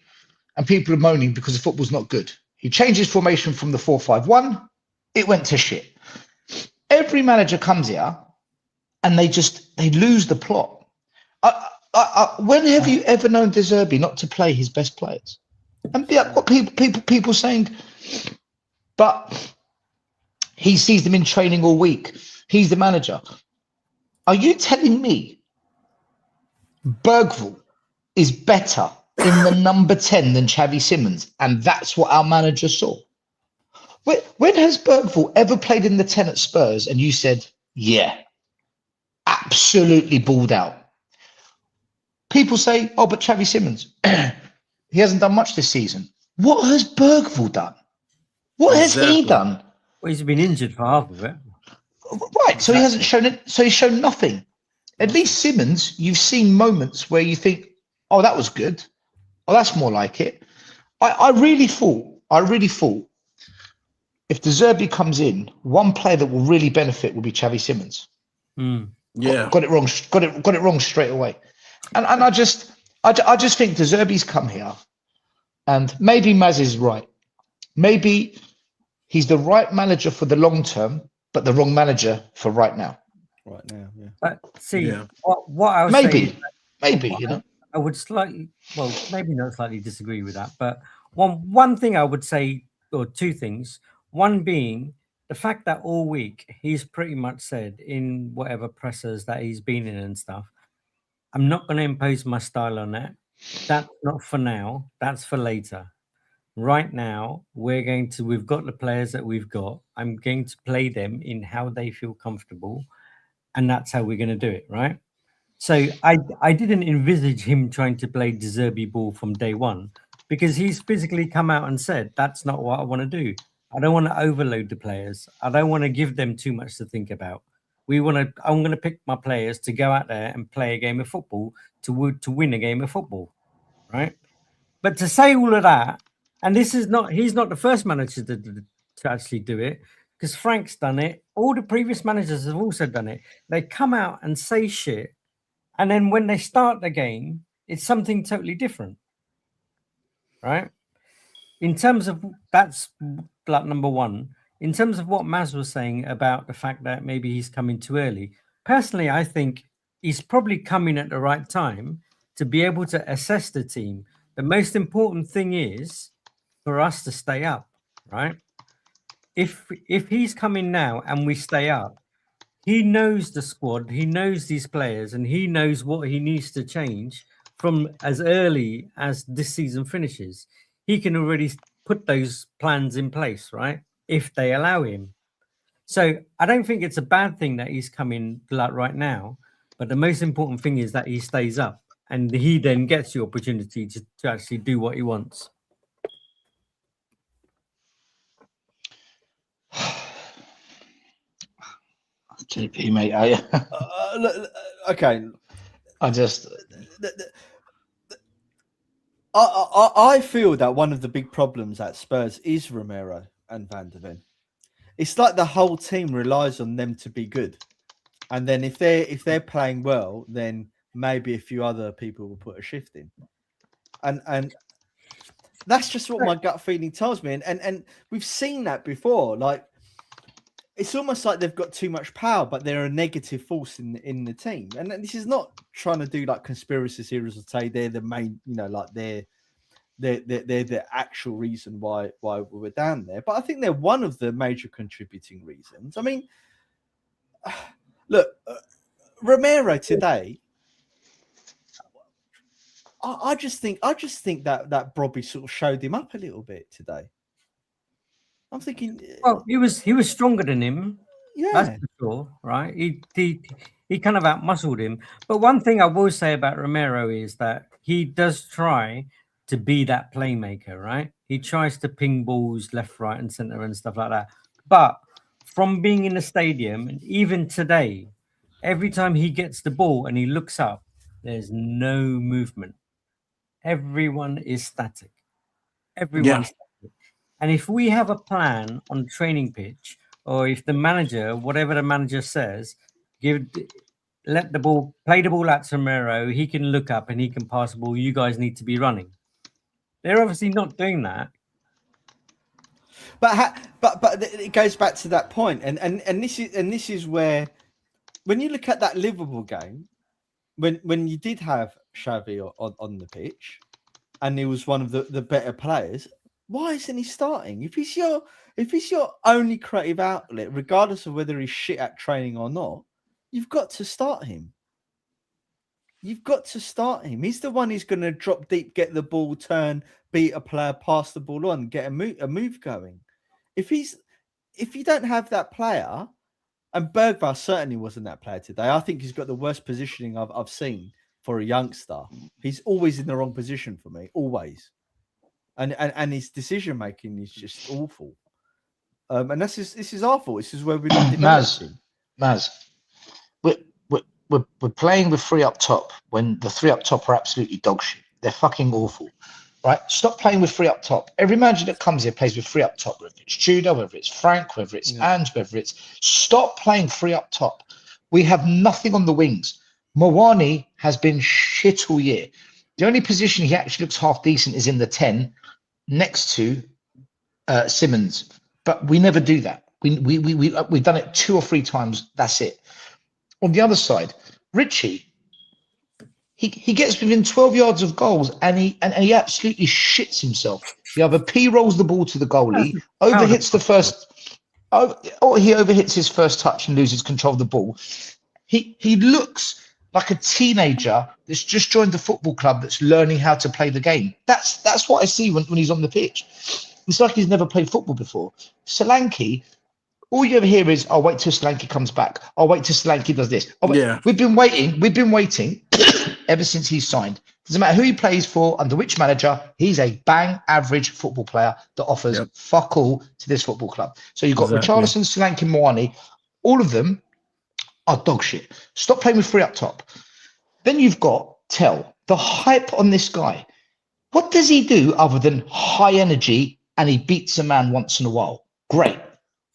and people are moaning because the football's not good. He changed his formation from the 4-5-1. It went to shit. Every manager comes here and they lose the plot. When have you ever known De Zerbi not to play his best players? And yeah, what people saying, but he sees them in training all week. He's the manager. Are you telling me Bergvall is better in the number 10 than Xavi Simons? And that's what our manager saw. When has Bergvall ever played in the 10 at Spurs and you said, yeah, absolutely balled out? People say, oh, but Xavi Simons, he hasn't done much this season. What has Bergvall done? What has he done? Well, he's been injured for half of it. Right, so he hasn't shown it. So he's shown nothing. At least Simons, you've seen moments where you think, oh, that was good. Oh, that's more like it. I really thought if De Zerbi comes in, one player that will really benefit will be Xavi Simons. Yeah, got it wrong. Got it wrong straight away. And I just think De Zerbi's come here, and maybe Maz is right. Maybe he's the right manager for the long term, but the wrong manager for right now. Right now, yeah. But see, what I was maybe, saying, I would maybe not slightly disagree with that. But one thing I would say, or 2 things. One being the fact that all week he's pretty much said in whatever pressers that he's been in and stuff, I'm not going to impose my style on that. That's not for now. That's for later. Right now, we've got the players that we've got. I'm going to play them in how they feel comfortable. And that's how we're going to do it, right? So I didn't envisage him trying to play De Zerbi ball from day one, because he's physically come out and said, that's not what I want to do. I don't want to overload the players. I don't want to give them too much to think about. I'm going to pick my players to go out there and play a game of football to win a game of football, right? But to say all of that And he's not the first manager to actually do it, because Frank's done it. All the previous managers have also done it. They come out and say shit, and then when they start the game, it's something totally different, right? In terms of that's like number one. In terms of what Maz was saying about the fact that maybe he's coming too early, personally, I think he's probably coming at the right time to be able to assess the team. The most important thing is for us to stay up, right? If he's coming now and we stay up, he knows the squad, he knows these players, and he knows what he needs to change from as early as this season finishes. He can already put those plans in place, right? If they allow him. So I don't think it's a bad thing that he's coming like right now, but the most important thing is that he stays up and he then gets the opportunity to actually do what he wants. JP, mate, okay. I just... I feel that one of the big problems at Spurs is Romero and Van der Ven. It's like the whole team relies on them to be good, and then if they're playing well, then maybe a few other people will put a shift in, and that's just what my gut feeling tells me. And we've seen that before. Like, it's almost like they've got too much power, but they're a negative force in the team. And this is not trying to do like conspiracy theories or say they're the main, like they're the actual reason why we're down there. But I think they're one of the major contributing reasons. I mean, look, Romero today, I just think that Bobby sort of showed him up a little bit today. I'm thinking, well, he was stronger than him. Yeah, that's for sure, right? He kind of outmuscled him. But one thing I will say about Romero is that he does try to be that playmaker, right? He tries to ping balls left, right, and center and stuff like that. But from being in the stadium, and even today, every time he gets the ball and he looks up, there's no movement. Everyone is static. Everyone's static. And if we have a plan on the training pitch, or if the manager, whatever the manager says, let the ball, play the ball out to Romero, he can look up and he can pass the ball. You guys need to be running. They're obviously not doing that. But it goes back to that point, and this is where, when you look at that Liverpool game, when you did have Xavi on the pitch, and he was one of the better players, why isn't he starting? If he's your only creative outlet, regardless of whether he's shit at training or not, you've got to start him. You've got to start him. He's the one who's going to drop deep, get the ball, turn, beat a player, pass the ball on, get a move going. If you don't have that player, and Bergvall certainly wasn't that player today. I think he's got the worst positioning I've seen for a youngster. He's always in the wrong position for me, always. And his decision making is just awful. And this is our fault. This is where we're not developing. Maz, we're playing with three up top when the three up top are absolutely dog shit. They're fucking awful, right? Stop playing with three up top. Every manager that comes here plays with three up top, whether it's Tudor, whether it's Frank, whether it's Ange, whether it's... Stop playing three up top. We have nothing on the wings. Mawani has been shit all year. The only position he actually looks half decent is in the 10 next to Simmons. But we never do that. We've done it 2 or 3 times. That's it. On the other side, Richie, he gets within 12 yards of goals and he absolutely shits himself. He either P-rolls the ball to the goalie, overhits the first, or he overhits his first touch and loses control of the ball. He looks like a teenager that's just joined the football club that's learning how to play the game. That's what I see when he's on the pitch. It's like he's never played football before. Solanke, all you ever hear is, "I'll wait till Solanke comes back. I'll wait till Solanke does this." Yeah. We've been waiting ever since he's signed. Doesn't matter who he plays for, under which manager, he's a bang average football player that offers fuck all to this football club. So you've got Richarlison, Solanke, Moani, all of them are dog shit. Stop playing with three up top. Then you've got Tell. The hype on this guy. What does he do other than high energy and he beats a man once in a while? Great.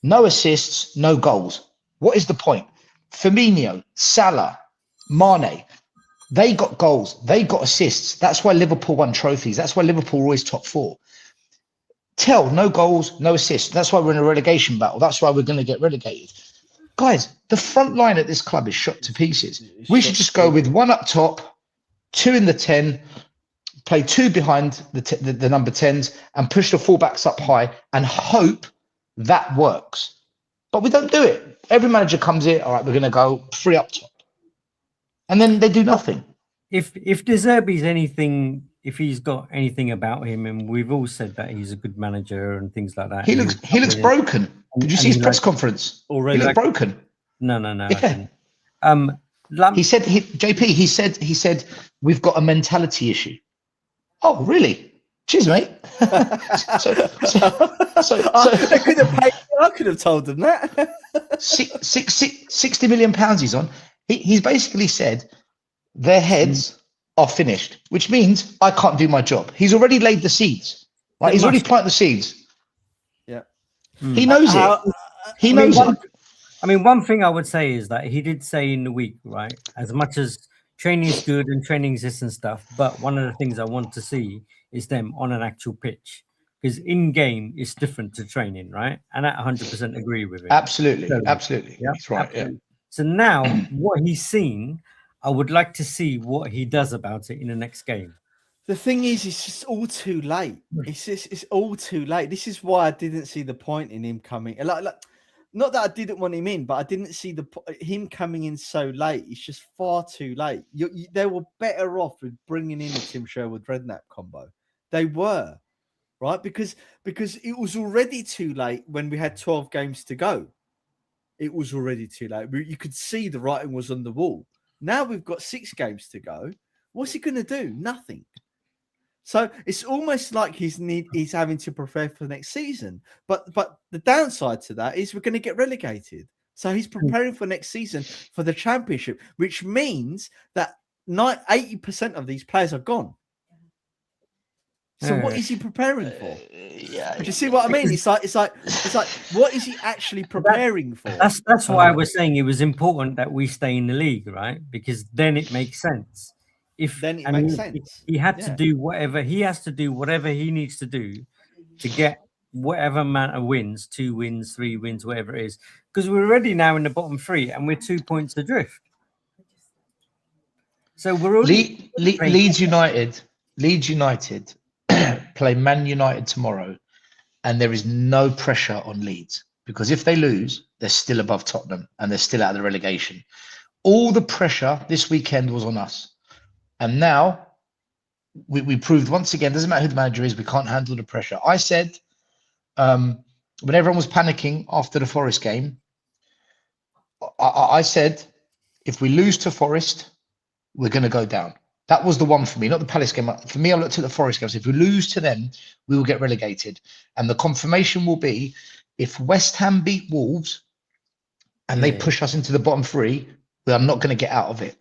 No assists, no goals. What is the point? Firmino, Salah, Mane, they got goals. They got assists. That's why Liverpool won trophies. That's why Liverpool were always top four. No goals, no assists. That's why we're in a relegation battle. That's why we're going to get relegated. Guys, the front line at this club is shot to pieces. We should just go with one up top, two in the 10, play two behind the number 10s and push the fullbacks up high and hope that works. But we don't do it. Every manager comes in, all right, we're going to go 3 up top. And then they do nothing. If De Zerbi's anything, if he's got anything about him, and we've all said that he's a good manager and things like that. He looks broken. Did you see his press conference? Already he looked broken. No. Yeah. He said, he said, we've got a mentality issue. Oh, really? Cheers, mate. I could have told them that. 60 million pounds he's on. He's basically said their heads are finished, which means I can't do my job. He's already laid the seeds. Right? He's already planted the seeds. Yeah. He knows it. He knows it. I mean, one thing I would say is that he did say in the week, right, as much as training is good and training exists and stuff, but one of the things I want to see is them on an actual pitch, because in game is different to training, right? And I 100% agree with it. Absolutely. So, Absolutely. yeah, That's right. absolutely. So now what he's seen, I would like to see what he does about it in the next game. The thing is, it's just all too late. It's all too late. This is why I didn't see the point in him coming. Like not that I didn't want him in, but I didn't see him coming in so late. It's just far too late. They were better off with bringing in a Tim Sherwood-Redknapp combo. They were, right? Because it was already too late when we had 12 games to go. It was already too late. You could see the writing was on the wall. Now we've got 6 games to go. What's he going to do? Nothing. So it's almost like he's having to prepare for the next season. But the downside to that is we're going to get relegated. So he's preparing for next season for the Championship, which means that 80% of these players are gone. So what is he preparing for? Do you see what I mean? It's like what is he actually preparing for? That's why I was saying it was important that we stay in the league, right? Because then it makes sense. Makes sense. He had to do whatever he has to do, whatever he needs to do to get whatever amount of wins, 2 wins, 3 wins, whatever it is. Because we're already now in the bottom 3 and we're 2 points adrift. So we're already Leeds United play Man United tomorrow, and there is no pressure on Leeds because if they lose, they're still above Tottenham and they're still out of the relegation. All the pressure this weekend was on us. And now we proved once again, doesn't matter who the manager is, we can't handle the pressure. I said, when everyone was panicking after the Forest game, I said, if we lose to Forest, we're going to go down. That was the one for me, not the Palace game. For me, I looked at the Forest games. If we lose to them, we will get relegated. And the confirmation will be, if West Ham beat Wolves and they push us into the bottom 3, we are not going to get out of it.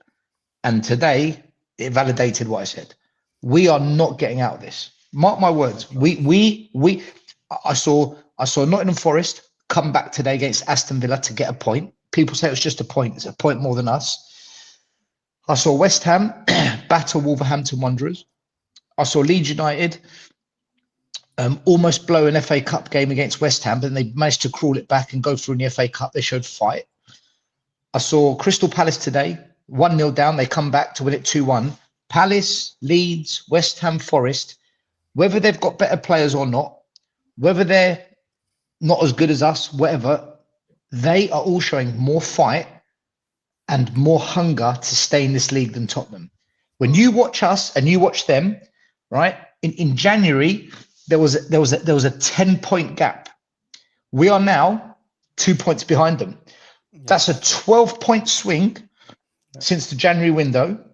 And today, it validated what I said. We are not getting out of this. Mark my words. I saw Nottingham Forest come back today against Aston Villa to get a point. People say it was just a point. It's a point more than us. I saw West Ham batter Wolverhampton Wanderers. I saw Leeds United almost blow an FA Cup game against West Ham, but then they managed to crawl it back and go through in the FA Cup. They showed fight. I saw Crystal Palace today, 1-0 down. They come back to win it 2-1. Palace, Leeds, West Ham, Forest, whether they've got better players or not, whether they're not as good as us, whatever, they are all showing more fight and more hunger to stay in this league than Tottenham. When you watch us and you watch them, right? In January, there was a 10-point gap. We are now 2 points behind them. That's a 12-point swing since the January window,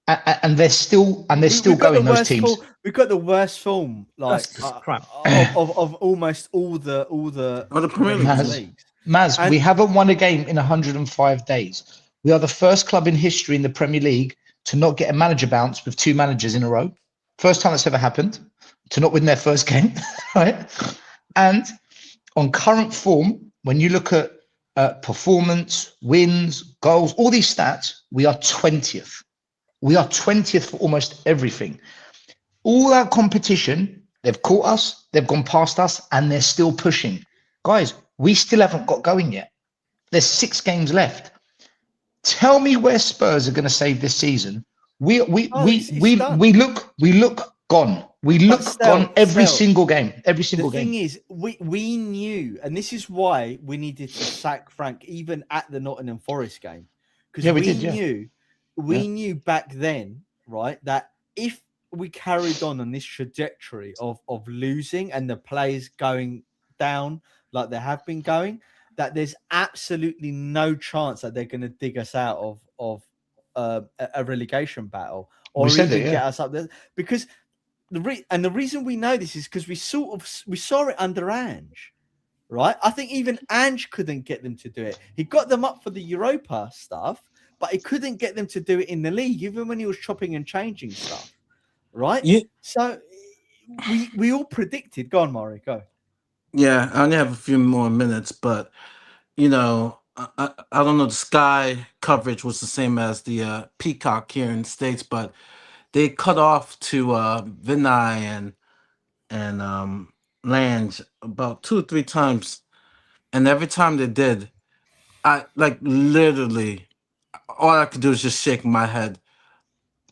and they're still going. Those teams. We've got the worst form, like of almost all the Premier leagues. Maz, we haven't won a game in 105 days. We are the first club in history in the Premier League to not get a manager bounce with 2 managers in a row. First time that's ever happened to not win their first game, right? And on current form, when you look at performance, wins, goals, all these stats, we are 20th. We are 20th for almost everything. All our competition, they've caught us, they've gone past us, and they're still pushing. Guys, we still haven't got going yet. There's 6 games left. Tell me where Spurs are going to save this season. We look gone. We look gone every single game. Every single game. The thing is, we knew, and this is why we needed to sack Frank even at the Nottingham Forest game, because we knew back then, right, that if we carried on this trajectory of losing and the players going down like they have been going, that there's absolutely no chance that they're going to dig us out of a relegation battle or even get us up there. Because the reason we know this is because we saw it under Ange, right? I think even Ange couldn't get them to do it. He got them up for the Europa stuff, but he couldn't get them to do it in the league, even when he was chopping and changing stuff, right? Yeah. So we all predicted. Go on, Maury, go. Yeah, I only have a few more minutes, but you know, I don't know. The Sky coverage was the same as the Peacock here in the States, but they cut off to Vinay and Lange about 2 or 3 times, and every time they did, I like literally all I could do is just shake my head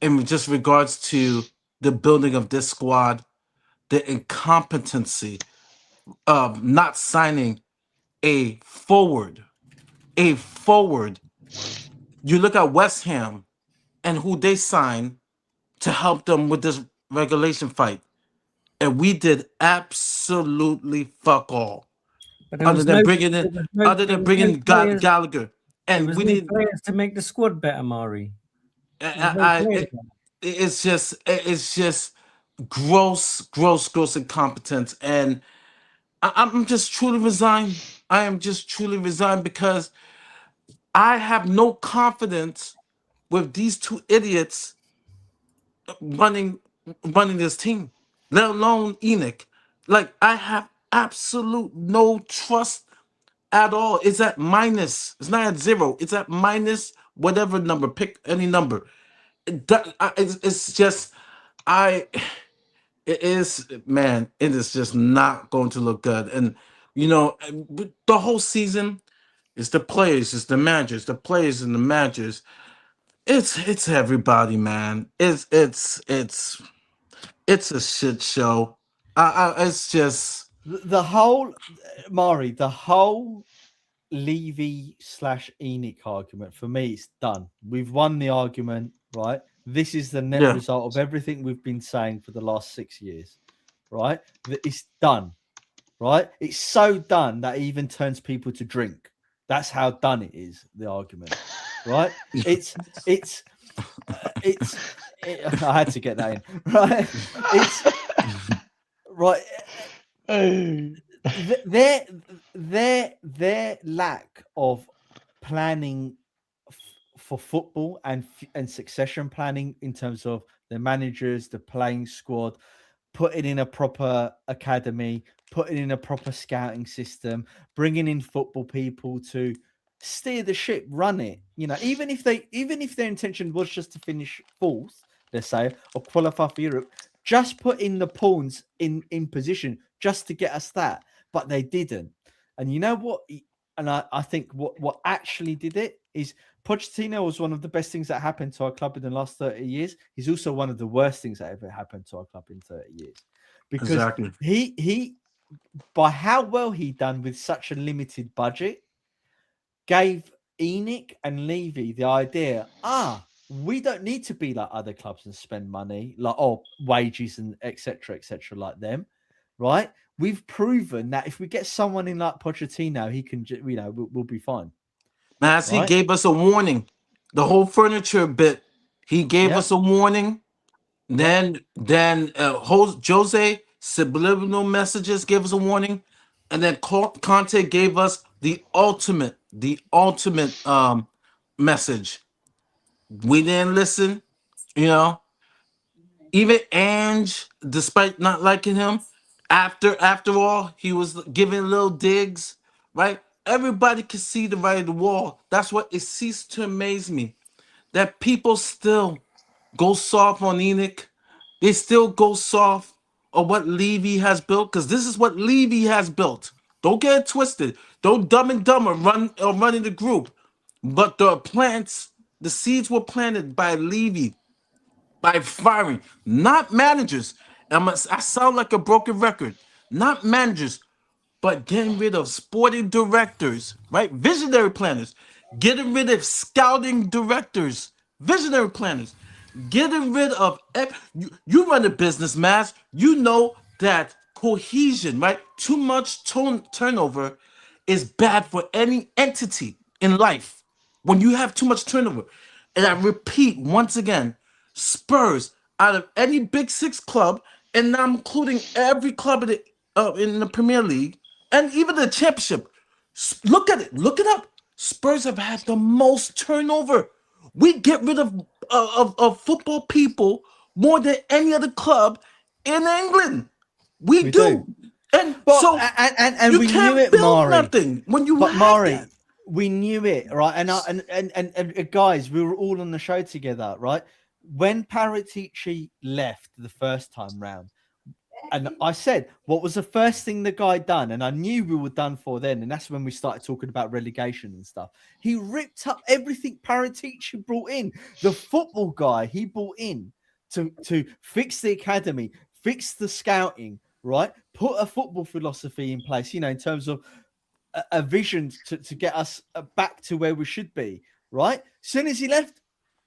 in just regards to the building of this squad, the incompetency of not signing a forward. You look at West Ham and who they signed to help them with this regulation fight, and we did absolutely fuck all. Other than bringing Gallagher, and we need players to make the squad better, Mari. It's just gross incompetence, and I'm just truly resigned. I am just truly resigned because I have no confidence with these 2 idiots running this team, let alone Enoch. Like, I have absolute no trust at all. It's at minus. It's not at 0. It's at minus whatever number. Pick any number. It's just it is, man, it is just not going to look good. And you know, the whole season, it's the players, it's the managers, the players and the managers. It's everybody, man. It's a shit show. It's just the whole Mari, the whole Levy/Enoch argument for me, it's done. We've won the argument, right? This is the net result of everything we've been saying for the last 6 years, right? It's done, right? It's so done that it even turns people to drink. That's how done it is, the argument, right? I had to get that in, right? It's right. Their lack of planning for football and succession planning in terms of the managers, the playing squad, putting in a proper academy, putting in a proper scouting system, bringing in football people to steer the ship, run it. You know, even if their intention was just to finish 4th, let's say, or qualify for Europe, just put in the pawns in position just to get us that. But they didn't. And you know what? And I think what actually did it is Pochettino was one of the best things that happened to our club in the last 30 years. He's also one of the worst things that ever happened to our club in 30 years. Because he by how well he done with such a limited budget, gave Enoch and Levy the idea, we don't need to be like other clubs and spend money, like wages and etc. like them, right? We've proven that if we get someone in like Pochettino, he can, we'll be fine. Man, he gave us a warning. The whole furniture bit, he gave us a warning. Then Jose subliminal messages gave us a warning, and then Conte gave us the ultimate message. We didn't listen, you know. Even Ange, despite not liking him, after all, he was giving little digs, right? Everybody could see the writing on the wall. That's what it ceased to amaze me. That people still go soft on Enoch. They still go soft on what Levy has built, because this is what Levy has built. Don't get it twisted. Don't Dumb and Dumber running the group. But the seeds were planted by Levy, by firing, not managers. I sound like a broken record. Not managers, but getting rid of sporting directors, right? Visionary planners. Getting rid of scouting directors, visionary planners. Getting rid of you run a business, Mass. You know that cohesion, right? Too much turnover is bad for any entity in life. When you have too much turnover, and I repeat once again, Spurs out of any Big Six club, and I'm including every club in the Premier League and even the Championship. Look at it. Look it up. Spurs have had the most turnover. We get rid of football people more than any other club in England. We do. And But, so and you we can't knew it, build Mari. nothing when you But have Mari, that. we knew it, right? And guys, we were all on the show together, right? When Paratici left the first time round, and I said, what was the first thing the guy done? And I knew we were done for then. And that's when we started talking about relegation and stuff. He ripped up everything Paratici brought in. The football guy he brought in to fix the academy, fix the scouting, right? Put a football philosophy in place, in terms of a vision to get us back to where we should be, right? As soon as he left,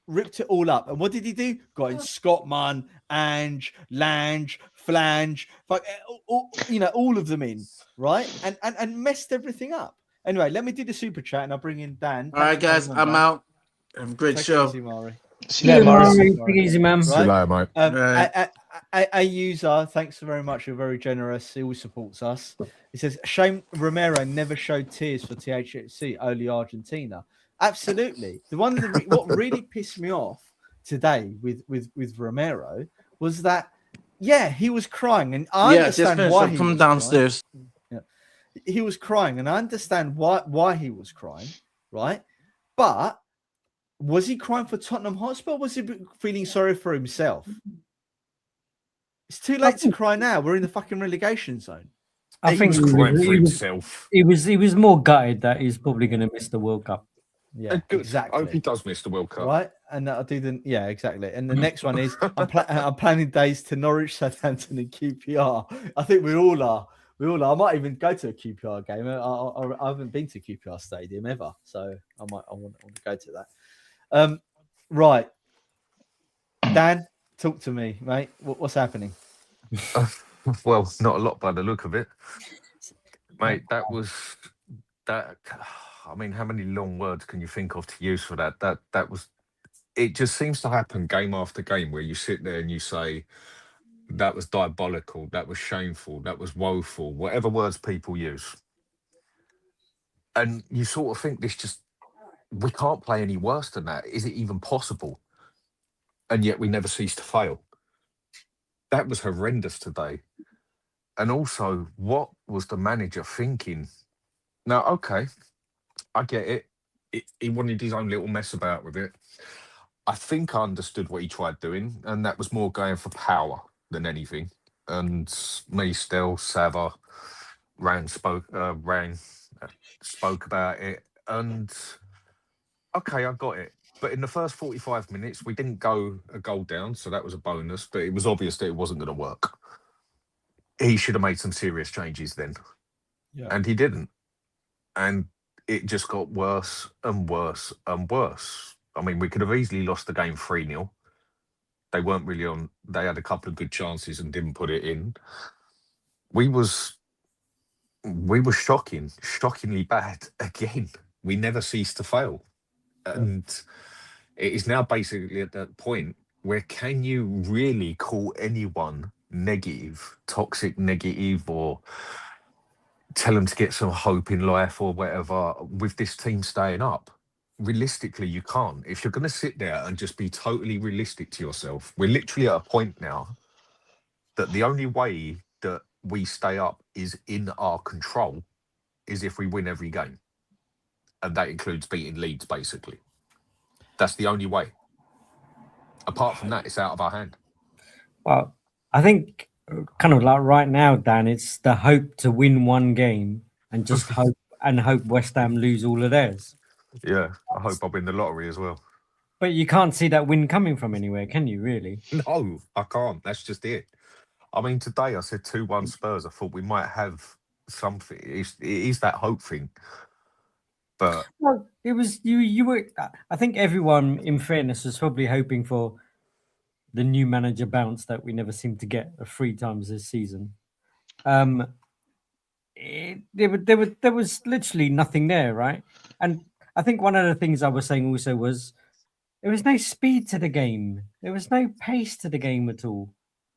ripped it all up. And what did he do? Got in Scottman, Ange, Lange, Flange, all of them in, right? And messed everything up. Anyway, let me do the super chat and I'll bring in Dan. All right, guys, I'm out. Have a great show. Easy, Mari. See you later, Mari. Take it easy, man. See you later, mate. Right. A user, thanks very much. You're very generous. He always supports us. He says, shame Romero never showed tears for THC, only Argentina. Absolutely. What really pissed me off today with Romero was that, he was crying, and I understand why he was downstairs. crying. Yeah. He was crying, and I understand why he was crying, right? But was he crying for Tottenham Hotspur? Or was he feeling sorry for himself? It's too late to cry now. We're in the fucking relegation zone. I think He was crying for himself. He was more gutted that he's probably going to miss the World Cup. Yeah, Good. exactly. I hope he does miss the World Cup. Right, and I'll do exactly. And the next one is I'm planning days to Norwich, Southampton, and QPR. I think we all are. I might even go to a QPR game. I haven't been to QPR Stadium ever, so I want to go to that. Right, Dan, talk to me, mate. What's happening? Well, not a lot by the look of it, mate. That was that. I mean, how many long words can you think of to use for that? That was. It just seems to happen game after game where you sit there and you say, "That was diabolical. That was shameful. That was woeful." Whatever words people use, and you sort of think we can't play any worse than that. Is it even possible? And yet we never cease to fail. That was horrendous today. And also, what was the manager thinking? Now, okay, I get it. He wanted his own little mess about with it. I think I understood what he tried doing, and that was more going for power than anything. And me, still, Sava, spoke about it. And okay, I got it. But in the first 45 minutes, we didn't go a goal down, so that was a bonus. But it was obvious that it wasn't going to work. He should have made some serious changes then. Yeah. And he didn't. And it just got worse and worse and worse. I mean, we could have easily lost the game 3-0. They weren't really on. They had a couple of good chances and didn't put it in. We were shockingly bad again. We never ceased to fail. And it is now basically at that point where can you really call anyone negative, toxic negative, or tell them to get some hope in life or whatever with this team staying up? realistically, you can't. If you're going to sit there and just be totally realistic to yourself, we're literally at a point now that the only way that we stay up is in our control is if we win every game. And that includes beating Leeds, basically. That's the only way. Apart from that, it's out of our hand. Well, I think kind of like right now, Dan, it's the hope to win one game and just hope West Ham lose all of theirs. Yeah, I hope I win the lottery as well. But you can't see that win coming from anywhere, can you, really? No, I can't. That's just it. I mean, today I said 2-1 Spurs. I thought we might have something. It is that hope thing. But well, it was you were. I think everyone, in fairness, was probably hoping for the new manager bounce that we never seem to get 3 times this season. There was literally nothing there, right? And I think one of the things I was saying also was there was no speed to the game. There was no pace to the game at all.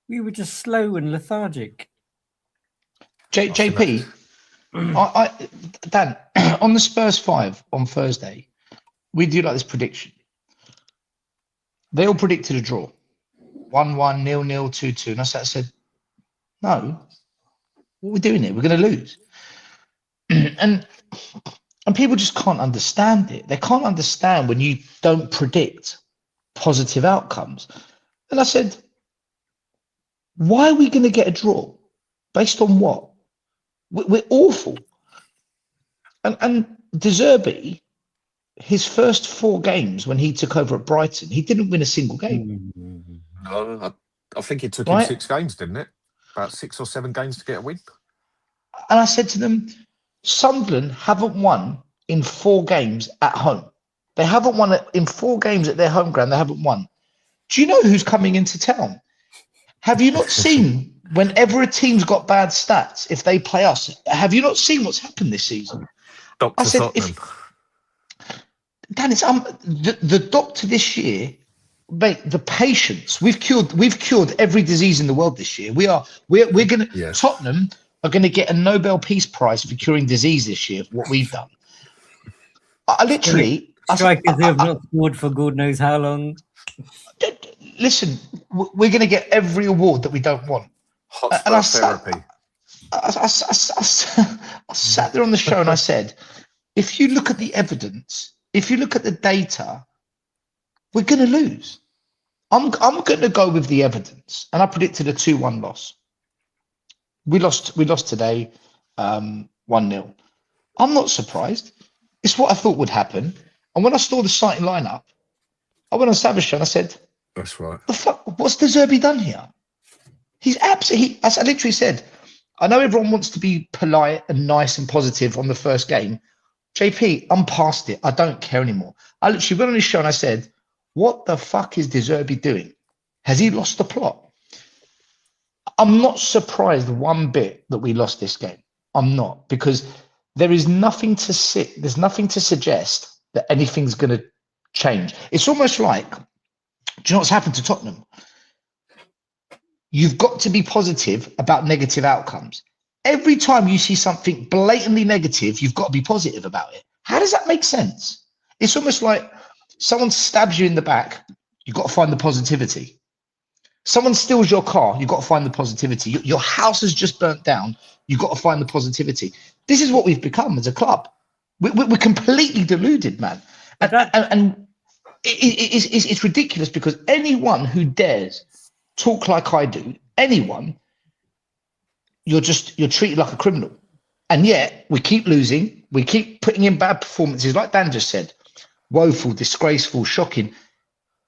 We were just slow and lethargic. JP, Dan, on the Spurs 5 on Thursday, we do like this prediction. They all predicted a draw. 1-1, 0-0, 2-2. And I said, no, what are we doing here? We're going to lose. and people just can't understand it. They can't understand when you don't predict positive outcomes. And I said, why are we going to get a draw? Based on what? We're awful. And Zerbi, his first 4 games when he took over at Brighton, he didn't win a single game. I think it took him 6 games, didn't it? About 6 or 7 games to get a win. And I said to them, Sunderland haven't won in 4 games at home. They haven't won in 4 games at their home ground. They haven't won. Do you know who's coming into town? Have you not seen whenever a team's got bad stats, if they play us, have you not seen what's happened this season? Dr. Tottenham. Dan, it's the doctor this year, mate, the patience. We've cured every disease in the world this year. We're gonna Tottenham are gonna get a Nobel Peace Prize for curing disease this year, what we've done. I literally strikers who have not scored for God knows how long. Listen, we're going to get every award that we don't want. Hotspur therapy. I sat there on the show and I said, if you look at the evidence, if you look at the data, we're going to lose. I'm going to go with the evidence, and I predicted a 2-1 loss. We lost today, 1-0. I'm not surprised. It's what I thought would happen. And when I saw the starting lineup, I went on Savage Show and I said, that's right. The fuck? What's Zerbi done here? He's absolutely. As I literally said, I know everyone wants to be polite and nice and positive on the first game. JP, I'm past it. I don't care anymore. I literally went on his show and I said, what the fuck is Zerbi doing? Has he lost the plot? I'm not surprised one bit that we lost this game. I'm not, because there is nothing to sit. There's nothing to suggest that anything's going to change. It's almost like, do you know what's happened to Tottenham? You've got to be positive about negative outcomes. Every time you see something blatantly negative, you've got to be positive about it. How does that make sense? It's almost like someone stabs you in the back, you've got to find the positivity. Someone steals your car, you've got to find the positivity. Your house has just burnt down, you've got to find the positivity. This is what we've become as a club. We're completely deluded, man. And it's ridiculous, because anyone who dares talk like I do, anyone, you're treated like a criminal. And yet we keep losing, we keep putting in bad performances, like Dan just said, woeful, disgraceful, shocking.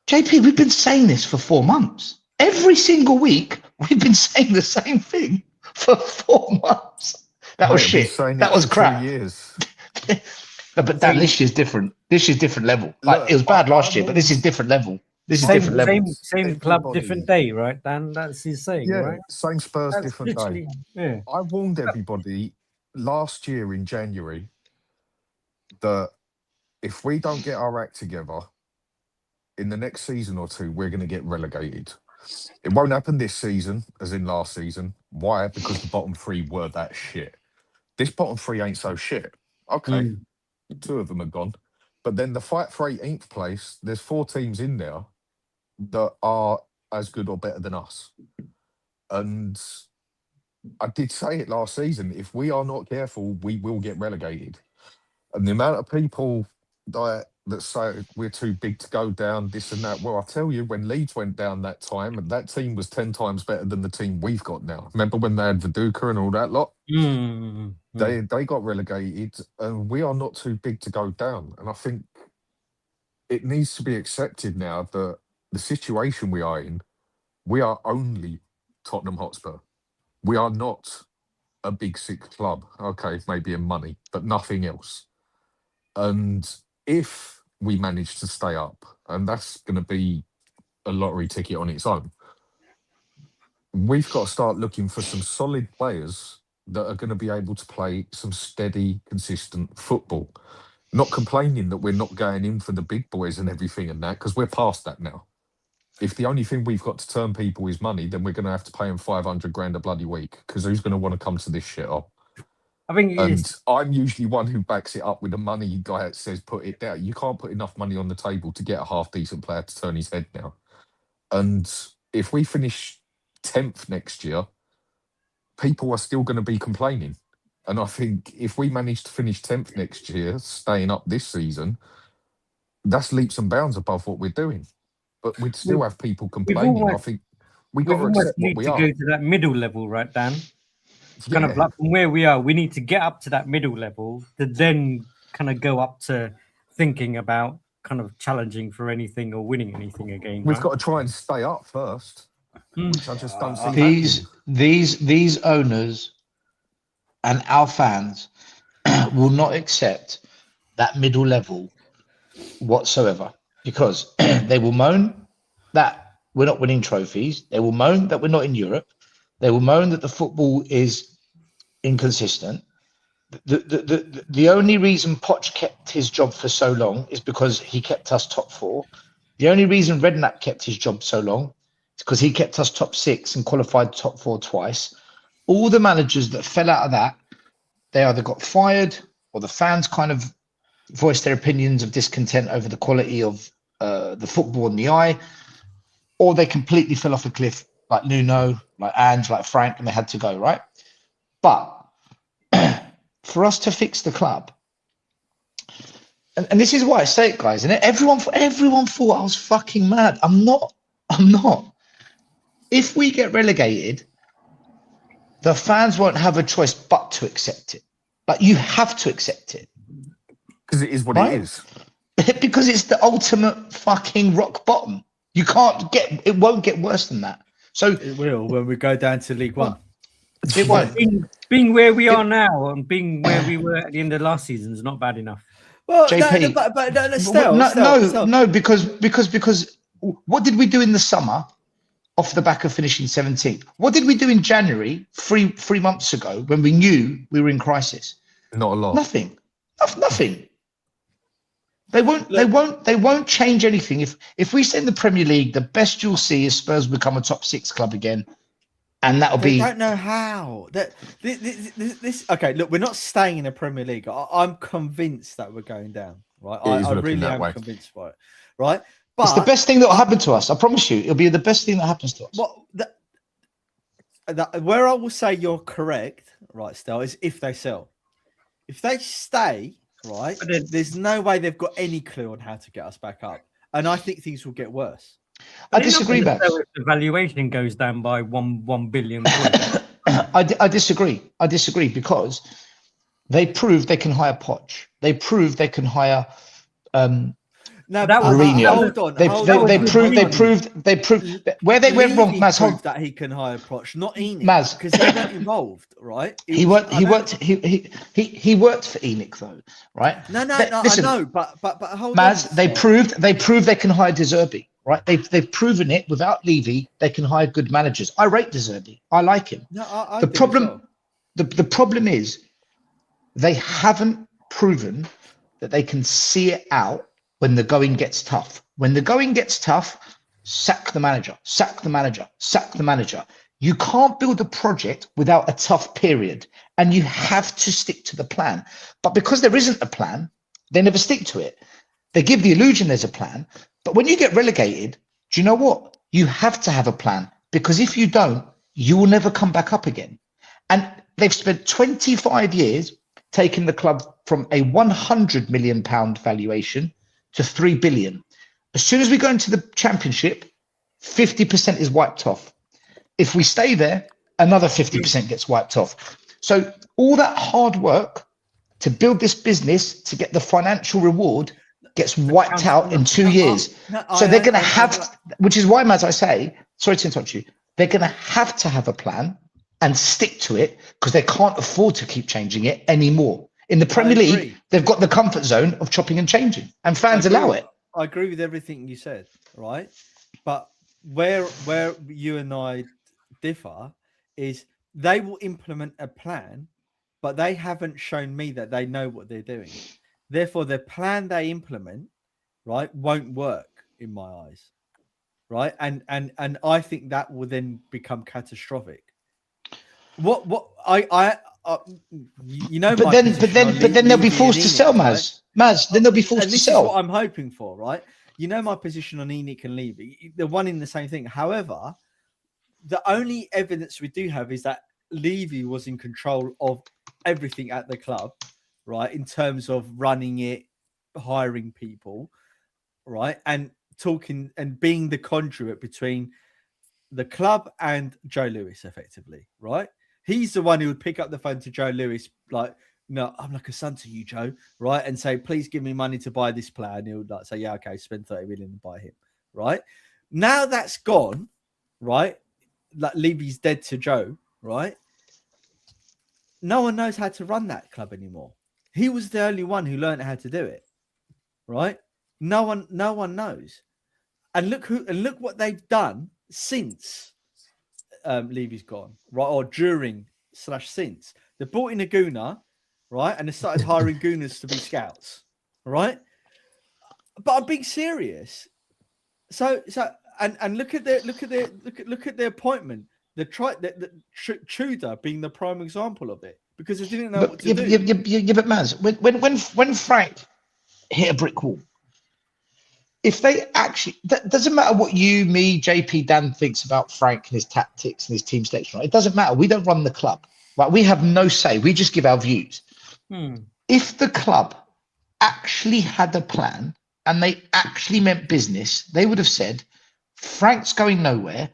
JP, we've been saying this for 4 months. Every single week we've been saying the same thing for 4 months. That was shit. That was crap. 2 years. No, but Dan, this year's different. This year's different level. Like, look, it was bad last year, but this is different level. This is different level. Same club, different day, right, Dan? That's his saying, right? Same Spurs, that's different day. Yeah. I warned everybody last year in January that if we don't get our act together in the next season or 2, we're going to get relegated. It won't happen this season, as in last season. Why? Because the bottom 3 were that shit. This bottom 3 ain't so shit. Okay, 2 of them are gone. But then the fight for 18th place, there's 4 teams in there that are as good or better than us. And I did say it last season, if we are not careful, we will get relegated. And the amount of people that say we're too big to go down, this and that. Well, I tell you, when Leeds went down that time, and that team was 10 times better than the team we've got now. Remember when they had Viduka and all that lot? They got relegated, and we are not too big to go down. And I think it needs to be accepted now that the situation we are in, we are only Tottenham Hotspur. We are not a big 6 club. Okay, maybe in money, but nothing else. And if we manage to stay up, and that's going to be a lottery ticket on its own, we've got to start looking for some solid players that are going to be able to play some steady, consistent football. Not complaining that we're not going in for the big boys and everything and that, because we're past that now. If the only thing we've got to turn people is money, then we're going to have to pay them 500 grand a bloody week, because who's going to want to come to this shit up? I think I'm usually one who backs it up with the money guy that says put it down. You can't put enough money on the table to get a half-decent player to turn his head now. And if we finish 10th next year, people are still going to be complaining. And I think if we manage to finish 10th next year, staying up this season, that's leaps and bounds above what we're doing. But we'd still have people complaining. I think we've got to accept what we are. Go to that middle level, right, Dan? Kind of like from where we are, we need to get up to that middle level to then kind of go up to thinking about kind of challenging for anything or winning anything again. We've got to try and stay up first, which I just don't see. These owners and our fans will not accept that middle level whatsoever, because they will moan that we're not winning trophies. They will moan that we're not in Europe. They will moan that the football is inconsistent. The only reason Poch kept his job for so long is because he kept us top 4. The only reason Redknapp kept his job so long is because he kept us top 6 and qualified top 4 twice. All the managers that fell out of that, they either got fired or the fans kind of voiced their opinions of discontent over the quality of the football in the eye, or they completely fell off a cliff, like Nuno, like Ange, like Frank, and they had to go, right? But for us to fix the club, and this is why I say it, guys, and everyone thought I was fucking mad. I'm not. If we get relegated, the fans won't have a choice but to accept it. Like, you have to accept it. Because it is what it is. Because it's the ultimate fucking rock bottom. It won't get worse than that. So it will when we go down to League One. It won't. Being where we are now and being where we were at the end of last season is not bad enough. Well, JP, because what did we do in the summer off the back of finishing 17th? What did we do in January, three months ago, when we knew we were in crisis? Not a lot. Nothing. They won't change anything. If we stay in the Premier League, the best you'll see is Spurs become a top 6 club again, and that'll be. I don't know how. This. Okay, look, we're not staying in the Premier League. I'm convinced that we're going down. Right, I really am convinced by it. Right, but it's the best thing that will happen to us. I promise you, it'll be the best thing that happens to us. Where I will say you're correct, right, Stel, is if they sell. If they stay. Right, there's no way they've got any clue on how to get us back up, and I think things will get worse. I disagree, Max. The valuation goes down by 1 billion. I disagree. Because they proved they can hire Poch. They proved they can hire Mourinho. Hold on. They proved where they went wrong. Maz, hold that he can hire Poch, not Enoch, Maz, because they weren't involved, right? He worked for Enoch though, right? No, listen, I know, but hold Maz, on. They proved they can hire Zerbi, right? They've proven it without Levy. They can hire good managers. I rate Zerbi. I like him. No, the problem is they haven't proven that they can see it out when the going gets tough. When the going gets tough, sack the manager. You can't build a project without a tough period, and you have to stick to the plan. But because there isn't a plan, they never stick to it. They give the illusion there's a plan. But when you get relegated, do you know what? You have to have a plan, because if you don't, you will never come back up again. And they've spent 25 years taking the club from a £100 million valuation to 3 billion. As soon as we go into the Championship, 50% is wiped off. If we stay there, another 50% gets wiped off. So all that hard work to build this business, to get the financial reward, gets wiped out in 2 years. So they're going to have, which is why, Maz, I say, sorry to interrupt you, they're going to have a plan and stick to it, because they can't afford to keep changing it anymore. In the Premier League, they've got the comfort zone of chopping and changing, and fans allow it. I agree with everything you said, right? But where you and I differ is they will implement a plan, but they haven't shown me that they know what they're doing. Therefore, the plan they implement, right, won't work in my eyes, right? And I think that will then become catastrophic. But then they'll be forced to sell, Maz. Right? Maz, then they'll be forced to sell. This is what I'm hoping for, right? You know my position on Enoch and Levy. They're one in the same thing. However, the only evidence we do have is that Levy was in control of everything at the club, right? In terms of running it, hiring people, right? And talking and being the conduit between the club and Joe Lewis, effectively, right? He's the one who would pick up the phone to Joe Lewis, like, no, I'm like a son to you, Joe, right? And say, please give me money to buy this player. And he'll like say, yeah, okay, spend 30 million and buy him, right? Now that's gone, right? Like Levy's dead to Joe, right? No one knows how to run that club anymore. He was the only one who learned how to do it, right? No one knows. And look what they've done since Levy's gone, right? Or during/since. They brought in a Gooner, right? And they started hiring Gooners to be scouts, right? But I'm being serious. So and look at their appointment. The Tudor being the prime example of it, because they didn't know what to do. Yeah, but Maz, when Frank hit a brick wall, if they actually, that doesn't matter what you, me, JP, Dan thinks about Frank and his tactics and his team selection, right? It doesn't matter. We don't run the club, right? We have no say. We just give our views. If the club actually had a plan and they actually meant business, they would have said, Frank's going nowhere.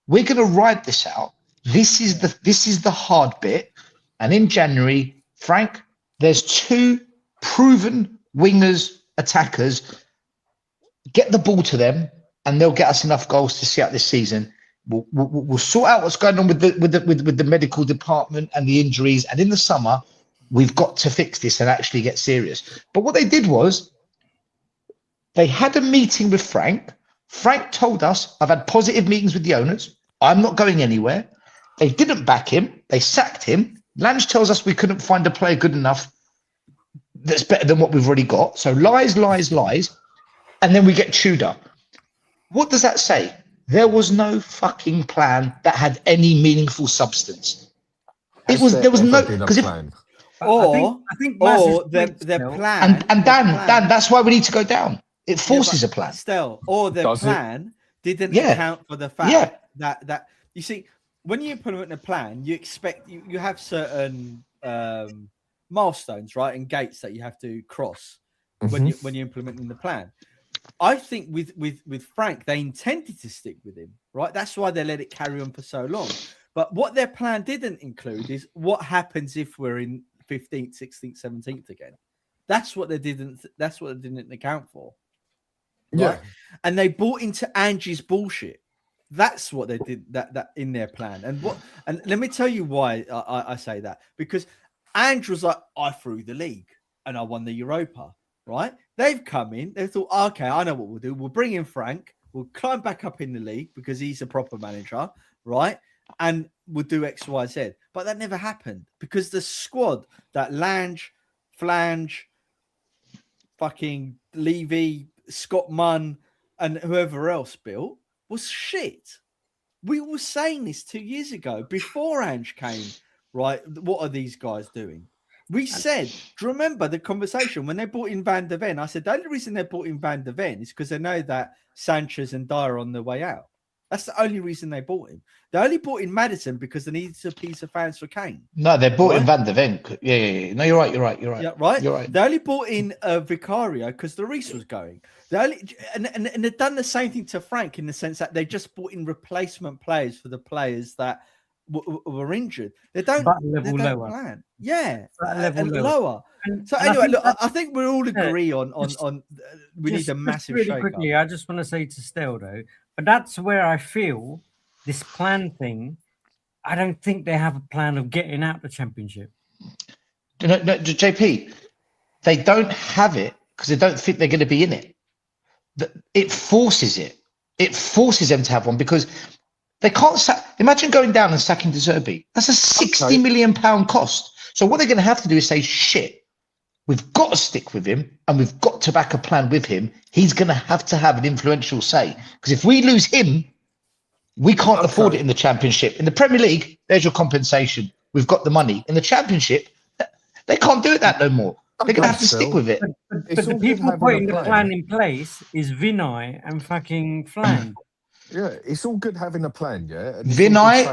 We're going to ride this out. This is the hard bit. And in January, Frank, there's 2 proven wingers, attackers. Get the ball to them, and they'll get us enough goals to see out this season. We'll sort out what's going on with the medical department and the injuries. And in the summer, we've got to fix this and actually get serious. But what they did was they had a meeting with Frank. Frank told us, I've had positive meetings with the owners. I'm not going anywhere. They didn't back him. They sacked him. Lange tells us we couldn't find a player good enough that's better than what we've already got. So lies. And then we get Tudor. What does that say? There was no fucking plan that had any meaningful substance. There was no plan. I think their plan and Dan, that's why we need to go down. It forces a plan. Still, or their plan didn't account for the fact that you see, when you implement a plan, you expect you have certain milestones, right, and gates that you have to cross when you're implementing the plan. I think with Frank, they intended to stick with him, right? That's why they let it carry on for so long. But what their plan didn't include is what happens if we're in 15th, 16th, 17th again. That's what they didn't account for. Right? Yeah. And they bought into Angie's bullshit. That's what they did that in their plan. And let me tell you why I say that. Because Ange was like, I threw the league and I won the Europa. Right? They've come in. They thought, okay, I know what we'll do. We'll bring in Frank. We'll climb back up in the league because he's a proper manager, right? And we'll do X, Y, Z. But that never happened because the squad that Lange, Flange, fucking Levy, Scott Munn, and whoever else built was shit. We were saying this 2 years ago before Ange came, right? What are these guys doing? We said, do you remember the conversation when they brought in Van der Ven? I said the only reason they brought in Van der Ven is because they know that Sanchez and Dyer are on their way out. That's the only reason they bought him. They only bought in Maddison because they needed a piece of fans for Kane. No, they bought in Van der Ven. Yeah. No, you're right. Yeah, right. You're right. They only bought in Vicario because the Reece was going. They only and they've done the same thing to Frank in the sense that they just bought in replacement players for the players that were injured. They don't lower. plan. Yeah, level lower. So anyway, look, I think we all agree on we need a massive really shake quickly. up. I just want to say to Stel though, but that's where I feel this plan thing. I don't think they have a plan of getting out the Championship. No, JP, they don't have it because they don't think they're going to be in it. It forces it. It forces them to have one because they can't imagine going down and sacking Zerbi. That's a £60 million cost. So what they're going to have to do is say, shit, we've got to stick with him and we've got to back a plan with him. He's going to have an influential say because if we lose him, we can't afford it in the Championship. In the Premier League, there's your compensation. We've got the money. In the Championship, they can't do that no more. They're going to have to stick with it. But the people putting the plan in place is Vinay and fucking Flan. Yeah, it's all good having a plan, yeah. Vinay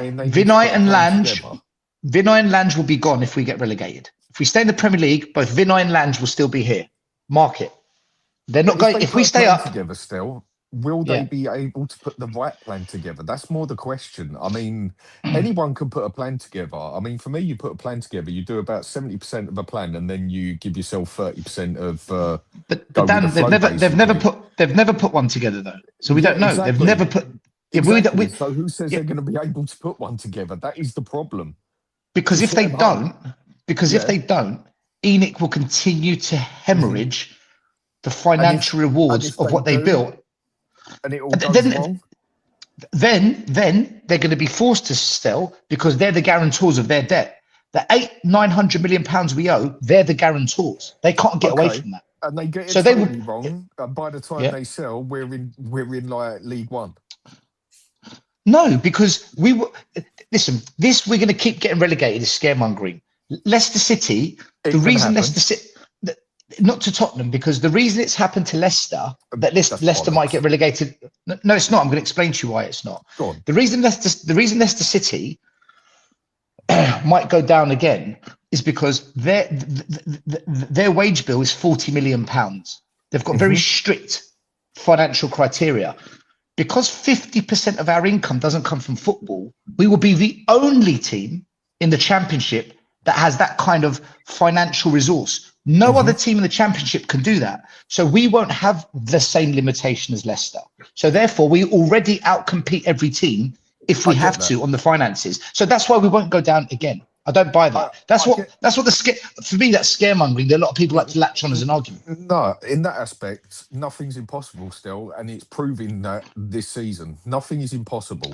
and Lange will be gone if we get relegated. If we stay in the Premier League, both Vinay and Lange will still be here. Mark it. They're not going. If we stay up together, still, will they be able to put the right plan together? That's more the question. I mean, anyone can put a plan together. I mean, for me, you put a plan together, you do about 70% of a plan, and then you give yourself 30% of. But Dan, they've never put one together though, so we don't know. Exactly. They've never put. So who says they're going to be able to put one together? That is the problem. Because if they don't, ENIC will continue to hemorrhage the financial rewards of what they built. And it all goes wrong. Then they're going to be forced to sell because they're the guarantors of their debt. The £900 million we owe, they're the guarantors. They can't get away from that. And they get it totally wrong. And by the time they sell, we're in like League One. No, because we're going to keep getting relegated is scaremongering. Leicester City, Leicester City. Not to Tottenham, because the reason it's happened to Leicester, that Leicester might get relegated. No, it's not. I'm going to explain to you why it's not. Go on. The reason Leicester City might go down again is because their wage bill is £40 million. They've got very strict financial criteria. Because 50% of our income doesn't come from football, we will be the only team in the Championship that has that kind of financial resource. No other team in the Championship can do that. So we won't have the same limitation as Leicester. So therefore, we already outcompete every team if we have to on the finances. So that's why we won't go down again. I don't buy that. That's what for me, that's scaremongering. There are a lot of people like to latch on as an argument. No, in that aspect, nothing's impossible still. And it's proving that this season, nothing is impossible.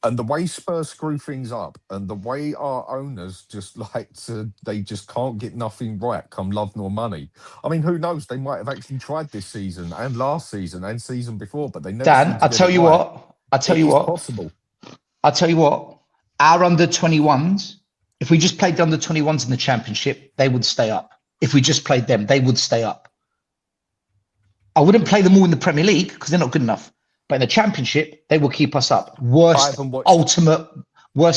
And the way Spurs screw things up and the way our owners just they just can't get nothing right come love nor money. I mean, who knows? They might have actually tried this season and last season and season before, but they never. Dan, I'll tell you what. Possible. I'll tell you what. Our under-21s, if we just played the under-21s in the Championship, they would stay up. If we just played them, they would stay up. I wouldn't play them all in the Premier League because they're not good enough. But in the Championship, they will keep us up. Worst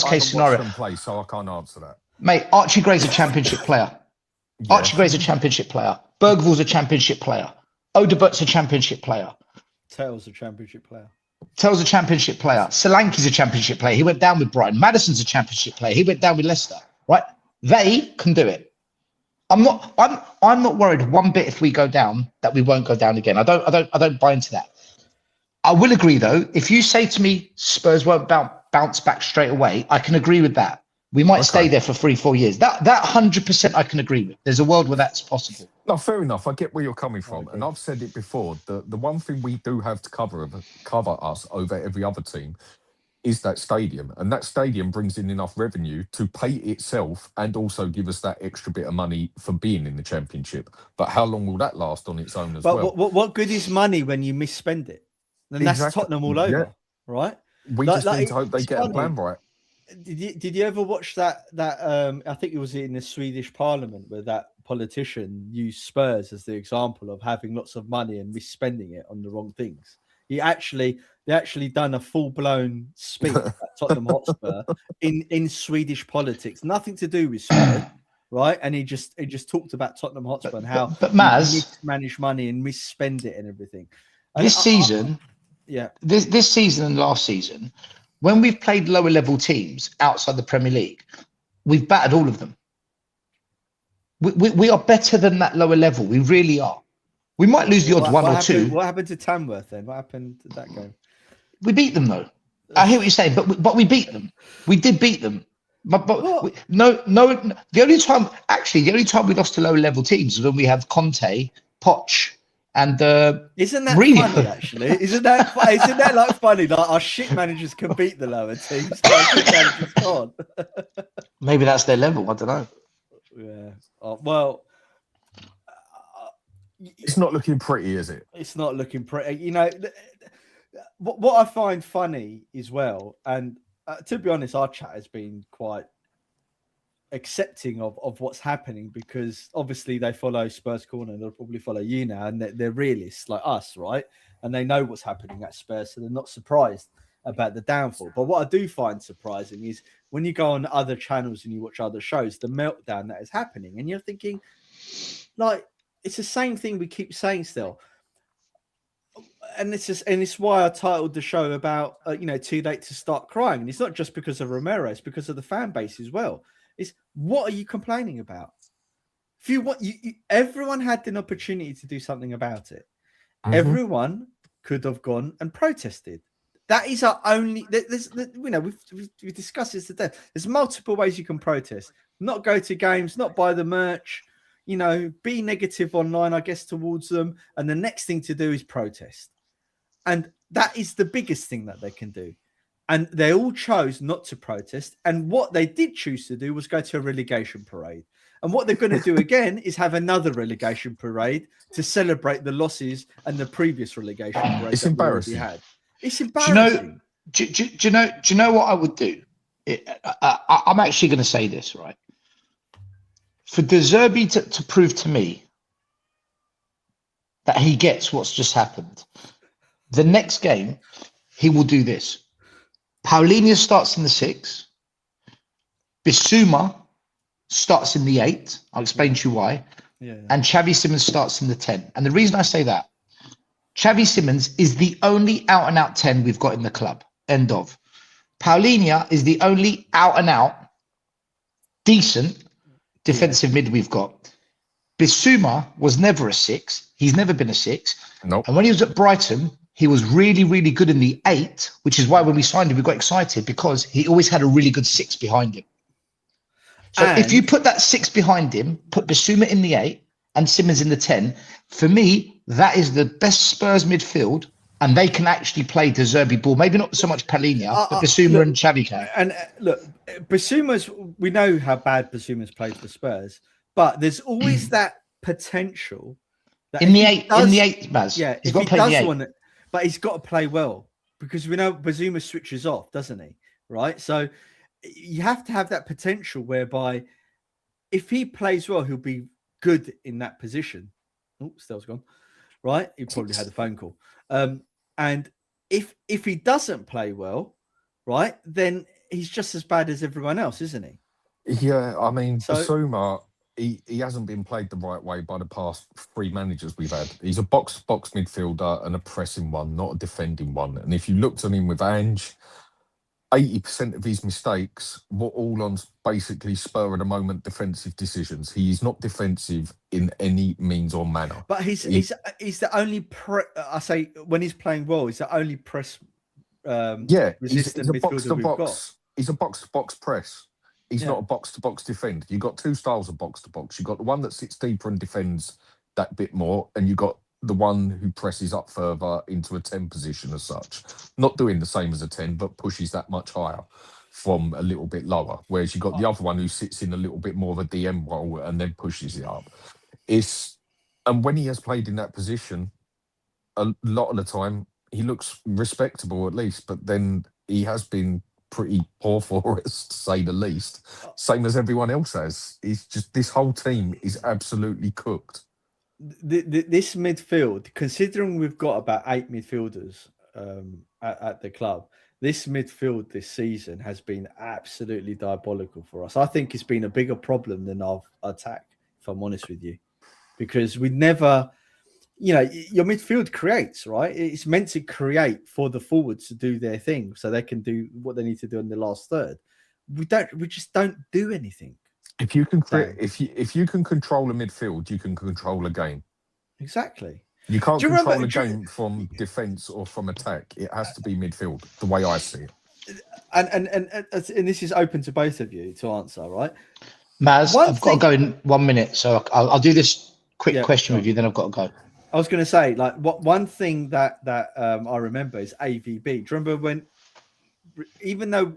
case scenario. Them play, so I can't answer that. Mate, Archie Gray's a Championship player. Yeah. Archie Gray's a Championship player. Bergvall's a Championship player. Odebert's a Championship player. Tell's a Championship player. Tell's a Championship player. Solanke's a Championship player. He went down with Brighton. Madison's a Championship player. He went down with Leicester. Right? They can do it. I'm not worried one bit if we go down that we won't go down again. I don't buy into that. I will agree, though, if you say to me Spurs won't bounce back straight away, I can agree with that. We might stay there for 3-4 years. That 100% I can agree with. There's a world where that's possible. No, fair enough. I get where you're coming from. And I've said it before. The one thing we do have to cover us over every other team is that stadium. And that stadium brings in enough revenue to pay itself and also give us that extra bit of money for being in the Championship. But how long will that last on its own as well? But what good is money when you misspend it? And that's Tottenham all over, right? We just need to hope they get a plan right. Did you ever watch that I think it was in the Swedish Parliament where that politician used Spurs as the example of having lots of money and misspending it on the wrong things? They actually done a full-blown speech at Tottenham Hotspur in Swedish politics, nothing to do with Spurs, right? And he just talked about Tottenham Hotspur and how but Maz, mismanage money and misspend it and everything. This season and last season, when we've played lower level teams outside the Premier League, we've battered all of them. We are better than that lower level. We really are. We might lose the odds one or two. What happened to Tamworth then? What happened to that game? We beat them though. I hear what you're saying, but we beat them. We did beat them. But the only time we lost to lower level teams is when we have Conte, Poch, and isn't that Mourinho. funny? Actually, isn't that like funny? Like our shit managers can beat the lower teams. Can't. Maybe that's their level. I don't know. Yeah. Oh, well, it's not looking pretty, is it? It's not looking pretty. You know, what I find funny as well, and to be honest, our chat has been quite accepting of what's happening because obviously they follow Spurs Corner and they'll probably follow you now, and they're realists like us, right? And they know what's happening at Spurs, so they're not surprised about the downfall. But what I do find surprising is when you go on other channels and you watch other shows, the meltdown that is happening, and you're thinking, like, it's the same thing we keep saying still. And it's why I titled the show about too late to start crying. And it's not just because of Romero; it's because of the fan base as well. It's what are you complaining about? If you want, everyone had an opportunity to do something about it. Mm-hmm. Everyone could have gone and protested. That is our only. We've discussed this today. There's multiple ways you can protest. Not go to games, not buy the merch. Be negative online, I guess, towards them. And the next thing to do is protest. And that is the biggest thing that they can do. And they all chose not to protest. And what they did choose to do was go to a relegation parade. And what they're going to do again is have another relegation parade to celebrate the losses and the previous relegation parade. It's embarrassing. It's embarrassing. Do you know what I would do? I'm actually going to say this, right? For Zerbi to prove to me that he gets what's just happened, the next game, he will do this. Paulinho starts in the 6. Bissouma starts in the 8. I'll explain to you why. Yeah. And Xavi Simons starts in the 10. And the reason I say that, Xavi Simons is the only out-and-out 10 we've got in the club. End of. Paulinho is the only out-and-out decent defensive mid we've got. Bissouma was never a 6. He's never been a 6. Nope. And when he was at Brighton, he was really, really good in the 8, which is why when we signed him, we got excited because he always had a really good 6 behind him. So if you put that 6 behind him, put Bissouma in the 8 and Simmons in the 10, for me, that is the best Spurs midfield, and they can actually play the Zerbi ball. Maybe not so much Paulinho, but Bissouma and Xavi can. And look, Bissouma's, we know how bad Bissouma's played for Spurs, but there's always that potential. That in the 8, Baz. Yeah, he's got to play in the 8. But he's got to play well because we know Bissouma switches off, doesn't he? Right? So you have to have that potential whereby if he plays well, he'll be good in that position. Oh, Stell's gone. Right? He probably had a phone call. And if he doesn't play well, right, then he's just as bad as everyone else, isn't he? Yeah, I mean, Bissouma, he hasn't been played the right way by the past 3 managers we've had. He's a box-to-box midfielder and a pressing one, not a defending one. And if you looked at him with Ange, 80% of his mistakes were all on basically spur-of-the-moment defensive decisions. He is not defensive in any means or manner. But he's the only I say when he's playing well, he's the only press. He's a box-to-box. He's a box-to-box press. He's not a box-to-box defend. You've got 2 styles of box-to-box. You've got the one that sits deeper and defends that bit more, and you've got the one who presses up further into a 10 position as such. Not doing the same as a 10, but pushes that much higher from a little bit lower. Whereas you've got the other one who sits in a little bit more of a DM role and then pushes it up. And when he has played in that position, a lot of the time, he looks respectable at least, but then he has been pretty poor for us, to say the least. Same as everyone else has. It's just this whole team is absolutely cooked. This midfield, considering we've got about 8 midfielders at the club, this midfield this season has been absolutely diabolical for us. I think it's been a bigger problem than our attack, if I'm honest with you, because we never, your midfield creates, right? It's meant to create for the forwards to do their thing so they can do what they need to do in the last third. We just don't do anything. If you can create, if you can control a midfield, you can control a game. Exactly. You can't control a game from defence or from attack. It has to be midfield, the way I see it. And this is open to both of you to answer, right? Maz, I've got to go in 1 minute, so I'll do this quick question with you, then I've got to go. I was going to say, like, one thing that I remember is AVB. Do you remember when, even though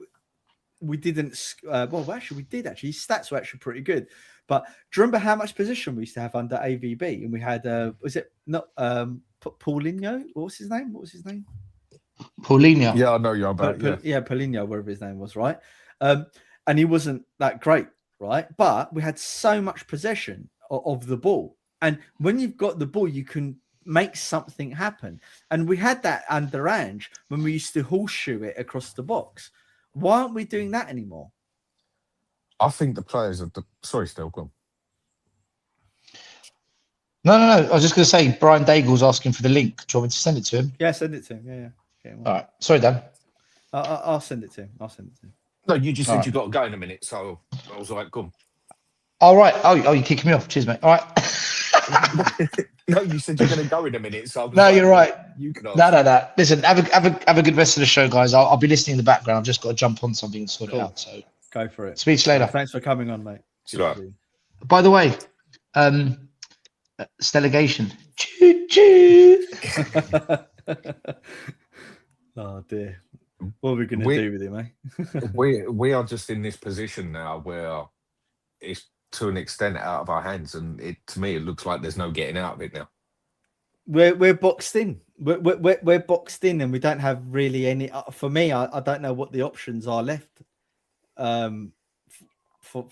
we didn't, we did actually. His stats were actually pretty good. But do you remember how much position we used to have under AVB? And we had, was it not Paulinho? What was his name? Paulinho. Yeah, I know you're about. Paulinho, whatever his name was, right? And he wasn't that great, right? But we had so much possession of the ball. And when you've got the ball, you can make something happen. And we had that under Ange when we used to horseshoe it across the box. Why aren't we doing that anymore? I think the players are. Sorry, Stel, go on. No. I was just going to say, Brian Daigle's asking for the link. Do you want me to send it to him? Yeah, send it to him. Yeah. All right. Sorry, Dan. I'll send it to him. No, you just said you got to go in a minute, so I was like, come. All right. Oh, you're kicking me off. Cheers, mate. All right. No, you said you're going to go in a minute. So no, you're right. You can ask. No. Listen, have a good rest of the show, guys. I'll be listening in the background. I've just got to jump on something and sort it out. So go for it. Speak to you later. Thanks for coming on, mate. Right. By the way, Stelligation. Choo-choo. Oh dear. What are we going to do with him, eh? we are just in this position now where it's to an extent out of our hands, and to me it looks like there's no getting out of it now. We're boxed in. We're boxed in, and we don't have really any. For me, I don't know what the options are left for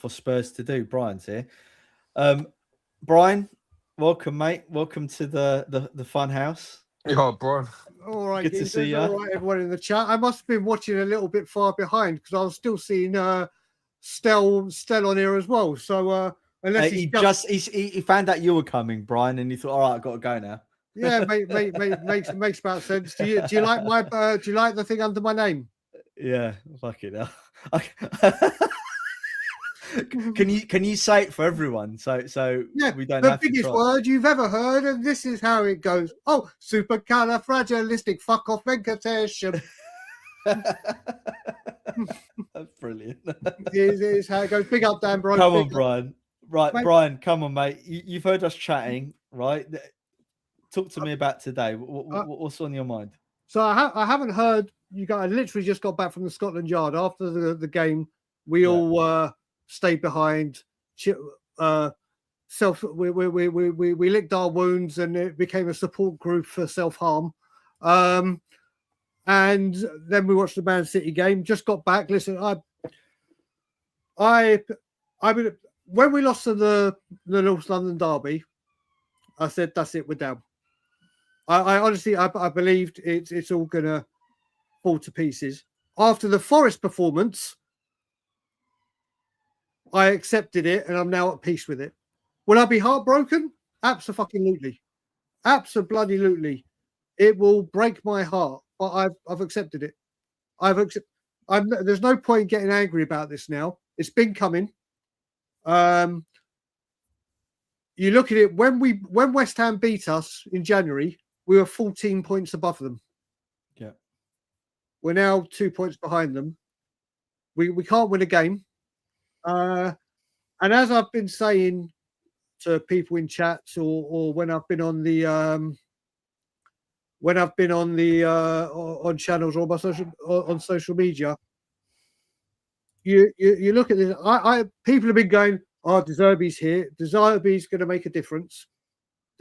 Spurs to do. Brian's here. Brian, welcome, mate. Welcome to the fun house. Yeah, Brian. All right, good to see you. All right, everyone in the chat. I must have been watching a little bit far behind because I was still seeing Stel on here as well. So unless he found out you were coming, Brian, and he thought, all right, I've got to go now. Yeah, makes about sense. Do you like my do you like the thing under my name? Yeah, fuck it now. Can you say it for everyone? So yeah, we don't the have biggest word you've ever heard, and this is how it goes. Oh, supercalifragilistic fuck off Venkatesh. That's brilliant. Is how it goes. Big up, Dan, bro. Come on, Brian. Right, mate. Brian, come on, mate. You've heard us chatting, right? Talk to me about today. What's on your mind? So I haven't heard you guys. I literally just got back from the Scotland Yard after the game. We all stayed behind. We licked our wounds, and it became a support group for self-harm. And then we watched the Man City game. Just got back. Listen, I mean, when we lost to the North London derby, I said, "That's it. We're down." I honestly, I believed it's all gonna fall to pieces. After the Forest performance, I accepted it, and I'm now at peace with it. Will I be heartbroken? Absolutely. Absolutely. It will break my heart, but I've accepted it. There's no point getting angry about this now. It's been coming. You look at it when West Ham beat us in January, we were 14 points above them. Yeah. We're now 2 points behind them. We can't win a game. And as I've been saying to people in chats or when I've been on the on channels or on social media, you look at this. People have been going, "Oh, Zerbi's here. Zerbi's going to make a difference.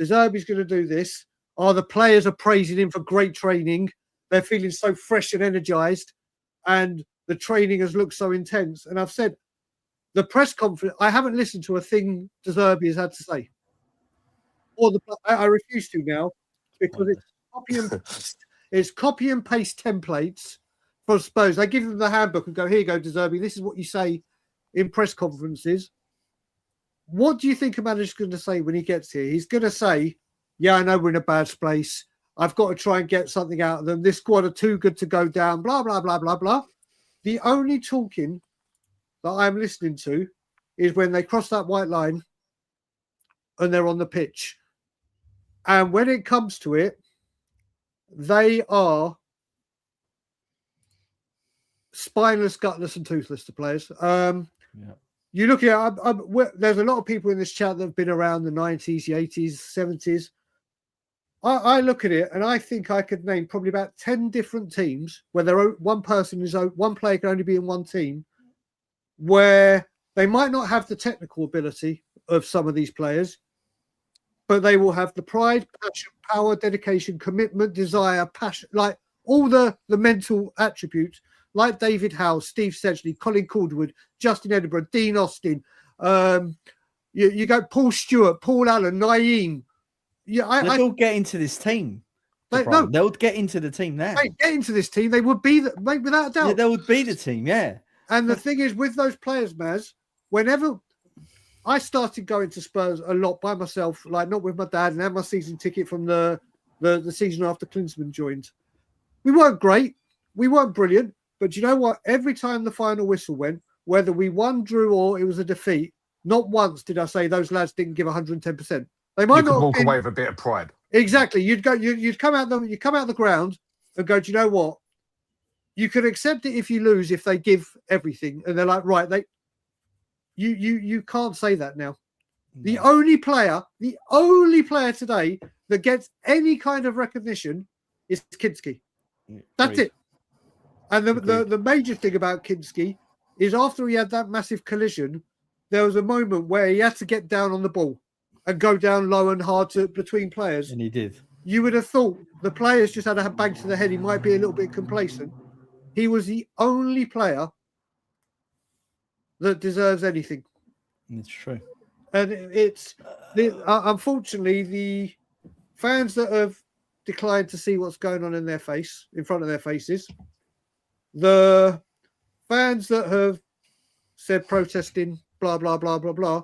Zerbi's going to do this." Oh, the players are praising him for great training. They're feeling so fresh and energized. And the training has looked so intense. And I've said the press conference, I haven't listened to a thing De Zerbi has had to say. I refuse to now because it's copy and paste templates for Spurs. They give them the handbook and go, here you go, De Zerbi, this is what you say in press conferences. What do you think a manager's going to say when he gets here? He's going to say, yeah, I know we're in a bad place. I've got to try and get something out of them. This squad are too good to go down, blah, blah, blah, blah, blah. The only talking that I'm listening to is when they cross that white line and they're on the pitch. And when it comes to it, they are spineless, gutless, and toothless, the players. You look at there's a lot of people in this chat that have been around the 90s, the 80s, 70s. I look at it and I think I could name probably about 10 different teams where one player can only be in one team, where they might not have the technical ability of some of these players, but they will have the pride, passion, power, dedication, commitment, desire, passion, like all the mental attributes, like David Howe, Steve Sedgley, Colin Calderwood, Justin Edinburgh, Dean Austin. You go Paul Stewart, Paul Allen, Naeem. Yeah, they'll get into this team. They'll get into the team now. Get into this team. They would be without a doubt. Yeah, they would be the team. Yeah. And the thing is, with those players, Maz, whenever I started going to Spurs a lot by myself, like not with my dad, and had my season ticket from the season after Klinsmann joined. We weren't great. We weren't brilliant. But you know what? Every time the final whistle went, whether we won, drew, or it was a defeat, not once did I say those lads didn't give 110%. They might not walk away with a bit of pride. Exactly. You'd come out the ground and go, do you know what? You can accept it if you lose, if they give everything. And they're like, right, you can't say that now. No. The only player today that gets any kind of recognition is Kinski. That's it. And the major thing about Kinski is after he had that massive collision, there was a moment where he had to get down on the ball and go down low and hard between players. And he did. You would have thought the players just had a bang to the head. He might be a little bit complacent. He was the only player that deserves anything. It's true. And unfortunately, the fans that have declined to see what's going on in front of their faces, the fans that have said protesting, blah, blah, blah, blah, blah,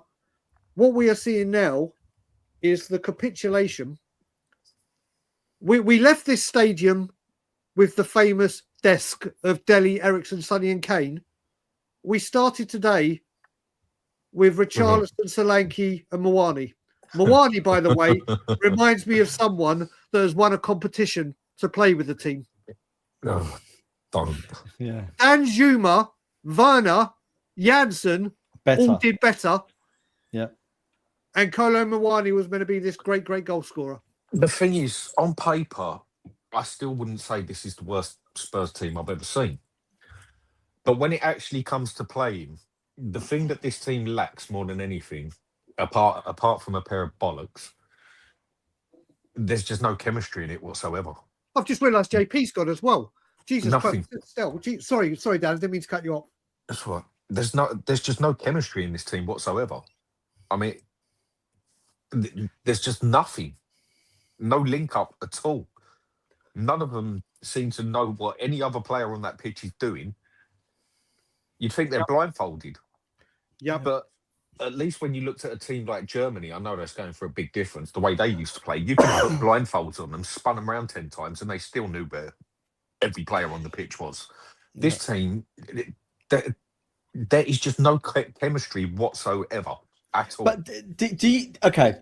what we are seeing now is the capitulation. We left this stadium with the famous desk of Dele, Ericsson, Sonny and Kane. We started today with Richarlison, Solanke and Mawani. Mawani, by the way, reminds me of someone that has won a competition to play with the team. Oh, don't. Yeah. Dan Zuma, Werner, Janssen all did better. Yeah. And Kolo Mawani was meant to be this great goal scorer. The thing is, on paper, I still wouldn't say this is the worst Spurs team I've ever seen. But when it actually comes to playing, the thing that this team lacks more than anything, apart from a pair of bollocks, there's just no chemistry in it whatsoever. I've just realised JP's gone as well. Jesus Nothing. Christ. Sorry, Dan. I didn't mean to cut you off. That's what. There's just no chemistry in this team whatsoever. I mean, there's just nothing. No link up at all. None of them seem to know what any other player on that pitch is doing. You'd think they're blindfolded. Yeah. But at least when you looked at a team like Germany, I know that's going for a big difference, the way they used to play, you could put blindfolds on them, spun them around 10 times, and they still knew where every player on the pitch was. This team, there is just no chemistry whatsoever at all. But do you, okay,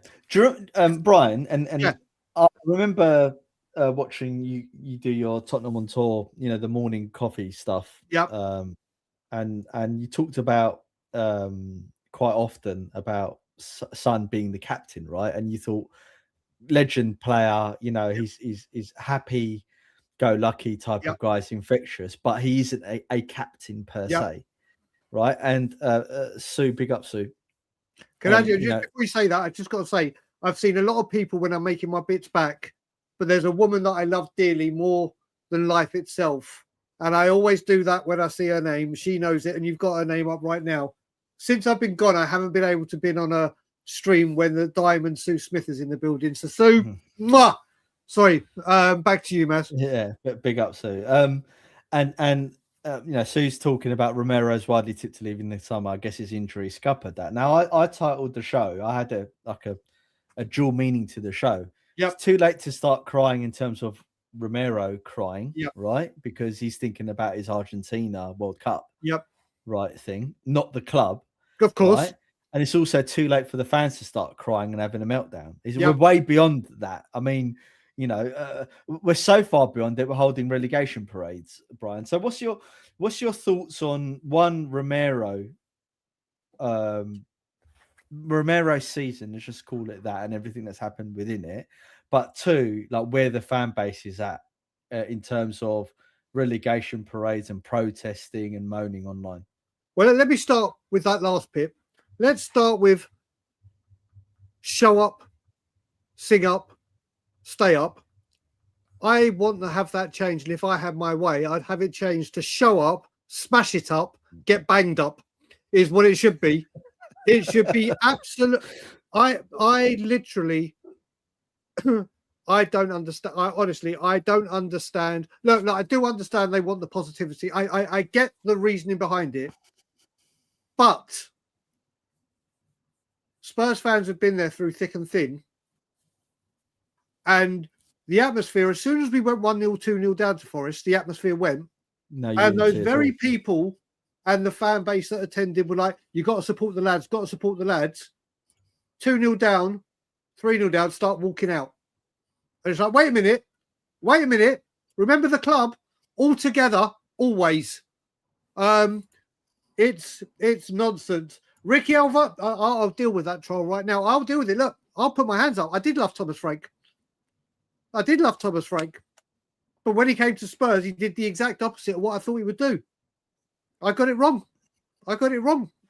Brian, and I remember watching you do your Tottenham on tour, the morning coffee stuff. Yep. And you talked about quite often about Son being the captain, right? And you thought legend player, he's happy go lucky type of guy, is infectious, but he isn't a captain per se, right? And Sue, big up Sue. Can I just before we say that, I just got to say I've seen a lot of people when I'm making my bits back, but there's a woman that I love dearly more than life itself and I always do that when I see her name. She knows it, and you've got her name up right now. Since I've been gone, I haven't been able to be on a stream when the Diamond Sue Smith is in the building. So Sue, mwah! Sorry, back to you, Matt. Yeah, big up, Sue. And Sue's talking about Romero's widely tipped to leave in the summer. I guess his injury scuppered that. Now, I titled the show. I had a dual meaning to the show. Yep. It's too late to start crying in terms of Romero crying, Yep. right? Because he's thinking about his Argentina World Cup, Yep, right thing, not the club, of course. right? And it's also too late for the fans to start crying and having a meltdown. Yep. We're way beyond that. I mean, we're so far beyond it. We're holding relegation parades, Brian. So what's your thoughts on one Romero's season, let's just call it that, and everything that's happened within it, but two, like where the fan base is at in terms of relegation parades and protesting and moaning online? Well, let me start with that last bit. Let's start with show up, sing up, stay up. I want to have that changed, and if I had my way, I'd have it changed to show up, smash it up, get banged up, is what it should be. It should be absolute. I literally, I don't understand. I don't understand. Look, I do understand they want the positivity. I get the reasoning behind it, but Spurs fans have been there through thick and thin, and the atmosphere. As soon as we went 1-0, 2-0 down to Forest, the atmosphere went. And those very people and the fan base that attended were like, you got to support the lads, got to support the lads. 2-0 down, 3-0 down, start walking out. And it's like, wait a minute. Remember the club all together, always. It's nonsense. Ricky Alva, I'll deal with that troll right now. I'll deal with it. Look, I'll put my hands up. I did love Thomas Frank. But when he came to Spurs, he did the exact opposite of what I thought he would do. I got it wrong.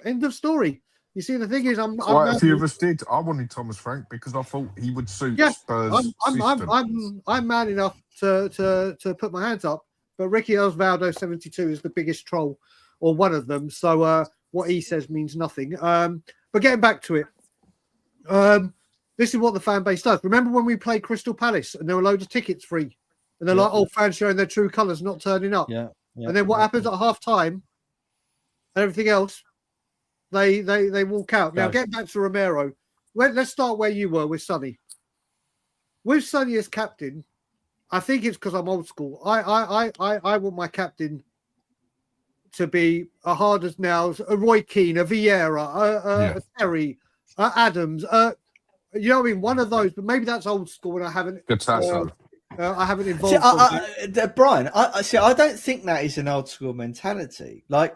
End of story. You see, the thing is, Quite a few of us did. I wanted Thomas Frank because I thought he would suit Spurs' system. I'm man enough to put my hands up, but Ricky Osvaldo 72 is the biggest troll, or one of them. So what he says means nothing. But getting back to it, this is what the fan base does. Remember when we played Crystal Palace and there were loads of tickets free, and they're like, "Oh, fans showing their true colours, not turning up." Yeah. And then what happens at half time and everything else? They walk out. Now, getting back to Romero, let's start where you were with Sonny. With Sonny as captain, I think it's because I'm old school. I want my captain to be a hard as nails, a Roy Keane, a Vieira, a Terry, Adams. You know what I mean? One of those, but maybe that's old school, and I haven't. I haven't involved. Brian, I don't think that is an old school mentality. Like,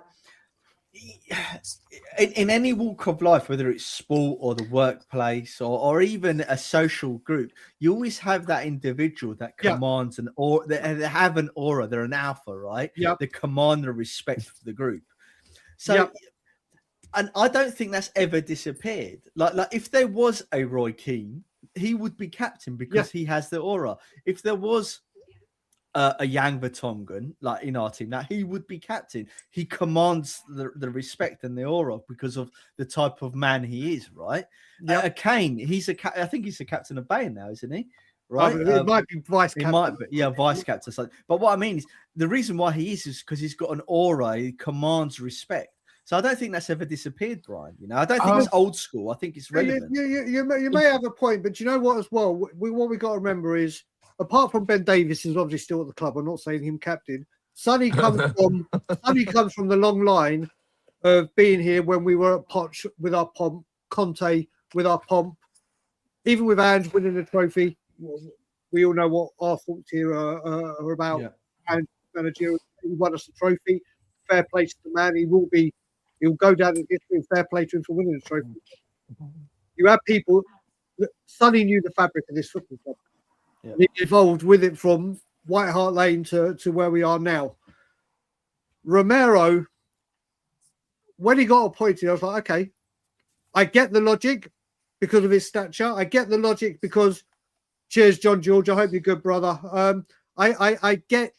in any walk of life, whether it's sport or the workplace or even a social group, you always have that individual that commands an aura. They have an aura. They're an alpha, right? Yeah. They command the respect for the group. So, and I don't think that's ever disappeared. Like if there was a Roy Keane, he would be captain because he has the aura. If there was a Yang Vertonghen, like in our team, now he would be captain. He commands the respect and the aura because of the type of man he is, right? Yeah. Kane, I think he's the captain of Bayern now, isn't he? Right? It might be vice captain. He might be, vice captain. But what I mean is, the reason why he is because he's got an aura. He commands respect. So I don't think that's ever disappeared, Brian. I don't think it's old school. I think it's relevant. You may have a point, but you know what? As well, what we got to remember is, apart from Ben Davies, who's obviously still at the club, I'm not saying him captain. Sonny comes from the long line of being here when we were at Poch with our pomp, Conte with our pomp, even with Ange winning the trophy. We all know what our thoughts here are about. And manager, he won us the trophy. Fair play to the man. He'll go down in history. Fair play to him for winning the trophy. You have people. Sonny knew the fabric of this football club. Yeah. He evolved with it from White Hart Lane to where we are now. Romero, when he got appointed, I was like, okay, I get the logic because of his stature. I get the logic because, cheers, John George. I hope you're good, brother. I get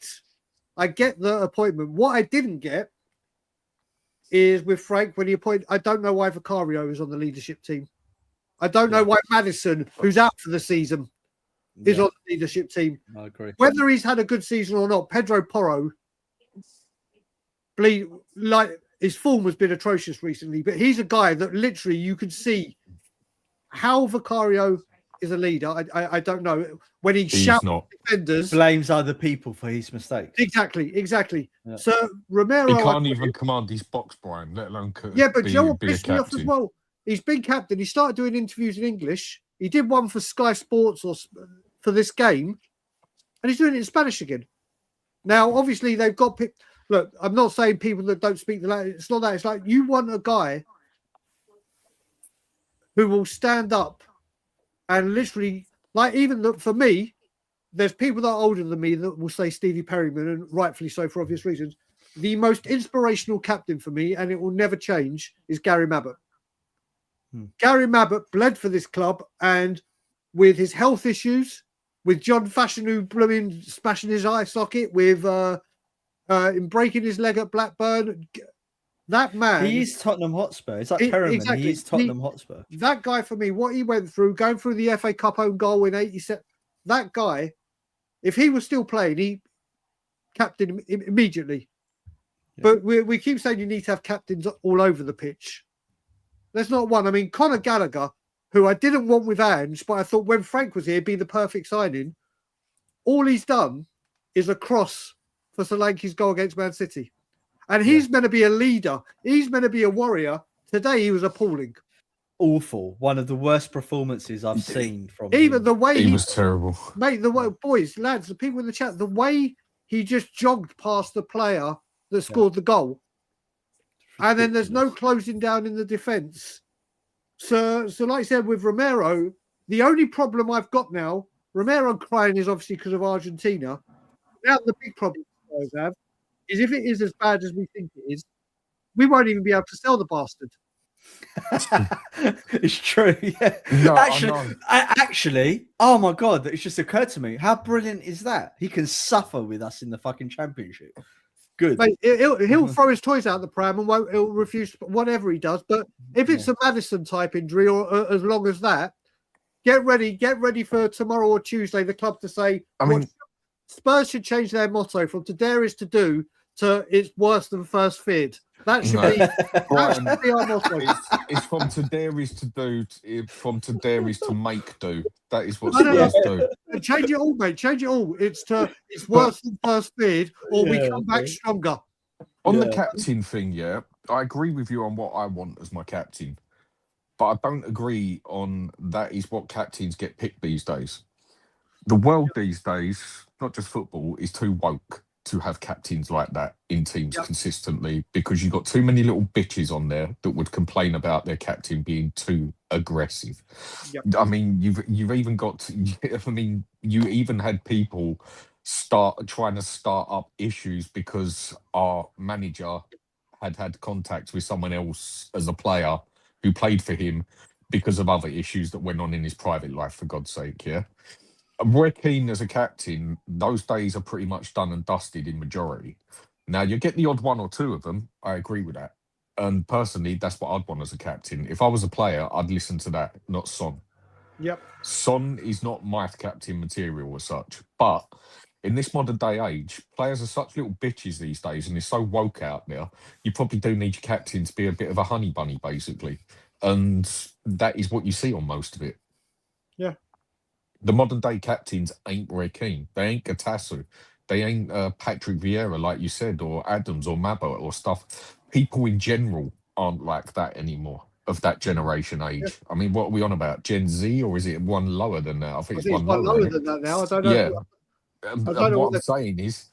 I get the appointment. What I didn't get is with Frank when he appointed. I don't know why Vicario is on the leadership team. I don't know why Maddison, who's out for the season, is on the leadership team. I agree. Whether he's had a good season or not, Pedro Porro, like his form has been atrocious recently, but he's a guy that literally you can see how Vicario is a leader. I don't know when he shouts at defenders, blames other people for his mistakes. Exactly. Yeah. So Romero, he can't even command his box, Brian, let alone but Joe will piss me off as well. He's been captain. He started doing interviews in English. He did one for Sky Sports or for this game, and he's doing it in Spanish again. Now, obviously, they've got. Look, I'm not saying people that don't speak the language. It's not that. It's like you want a guy who will stand up and literally, like, even for me, there's people that are older than me that will say Stevie Perryman, and rightfully so for obvious reasons. The most inspirational captain for me, and it will never change, is Gary Mabbott. Gary Mabbott bled for this club, and with his health issues, with John Fashanu blooming smashing his eye socket, with him breaking his leg at Blackburn, that man... He is Tottenham Hotspur. It's like Perryman. Exactly. He is Tottenham Hotspur. That guy, for me, what he went through, going through the FA Cup own goal in 87, that guy, if he was still playing, he captained him immediately. Yeah. But we keep saying you need to have captains all over the pitch. There's not one. I mean, Conor Gallagher, who I didn't want with Ange, but I thought when Frank was here, he'd be the perfect signing. All he's done is a cross for Solanke's goal against Man City. And he's meant to be a leader. He's meant to be a warrior. Today, he was appalling. Awful. One of the worst performances I've seen from even him. The way he was terrible. Mate, the way, boys, lads, the people in the chat, the way he just jogged past the player that scored the goal. And then there's no closing down in the defence. So like I said, with Romero, the only problem I've got now, Romero crying is obviously because of Argentina. Now the big problem Spurs have is if it is as bad as we think it is, we won't even be able to sell the bastard. It's true. Yeah. No, actually, oh my God, it's just occurred to me. How brilliant is that? He can suffer with us in the fucking championship. Good. Mate, he'll throw his toys out the pram and he'll refuse whatever he does. But if it's a Maddison type injury or as long as that, get ready for tomorrow or Tuesday, the club to say, Spurs should change their motto from to dare is to do to it's worse than first feared. That should be our motto. It's from to dare is to do, from to dare is to make do. That is what Spurs do. Change it all, mate. Change it all. It's worse than first feared, or we come back stronger. On the captain thing, I agree with you on what I want as my captain, but I don't agree on that is what captains get picked these days. The world these days, not just football, is too woke to have captains like that in teams consistently, because you've got too many little bitches on there that would complain about their captain being too aggressive. I mean, you've even got, you even had people trying to start up issues because our manager had contact with someone else as a player who played for him because of other issues that went on in his private life, for God's sake, Roy Keane as a captain, those days are pretty much done and dusted in majority. Now, you get the odd one or two of them, I agree with that. And personally, that's what I'd want as a captain. If I was a player, I'd listen to that, not Son. Son is not my captain material as such. But in this modern day age, players are such little bitches these days, and it's so woke out there, you probably do need your captain to be a bit of a honey bunny, basically. And that is what you see on most of it. The modern day captains ain't Roy Keane. They ain't Gatassu. They ain't Patrick Vieira, like you said, or Adams or Mabo or stuff. People in general aren't like that anymore, of that generation age. I mean, what are we on about? Gen Z, or is it one lower than that? I think it's one lower than that now. I don't know. And what I'm saying is,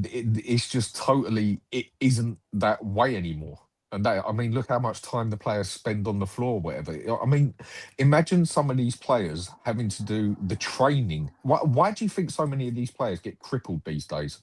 it's just totally, it isn't that way anymore. And that, I mean, look how much time the players spend on the floor, whatever. I mean, imagine some of these players having to do the training. Why do you think so many of these players get crippled these days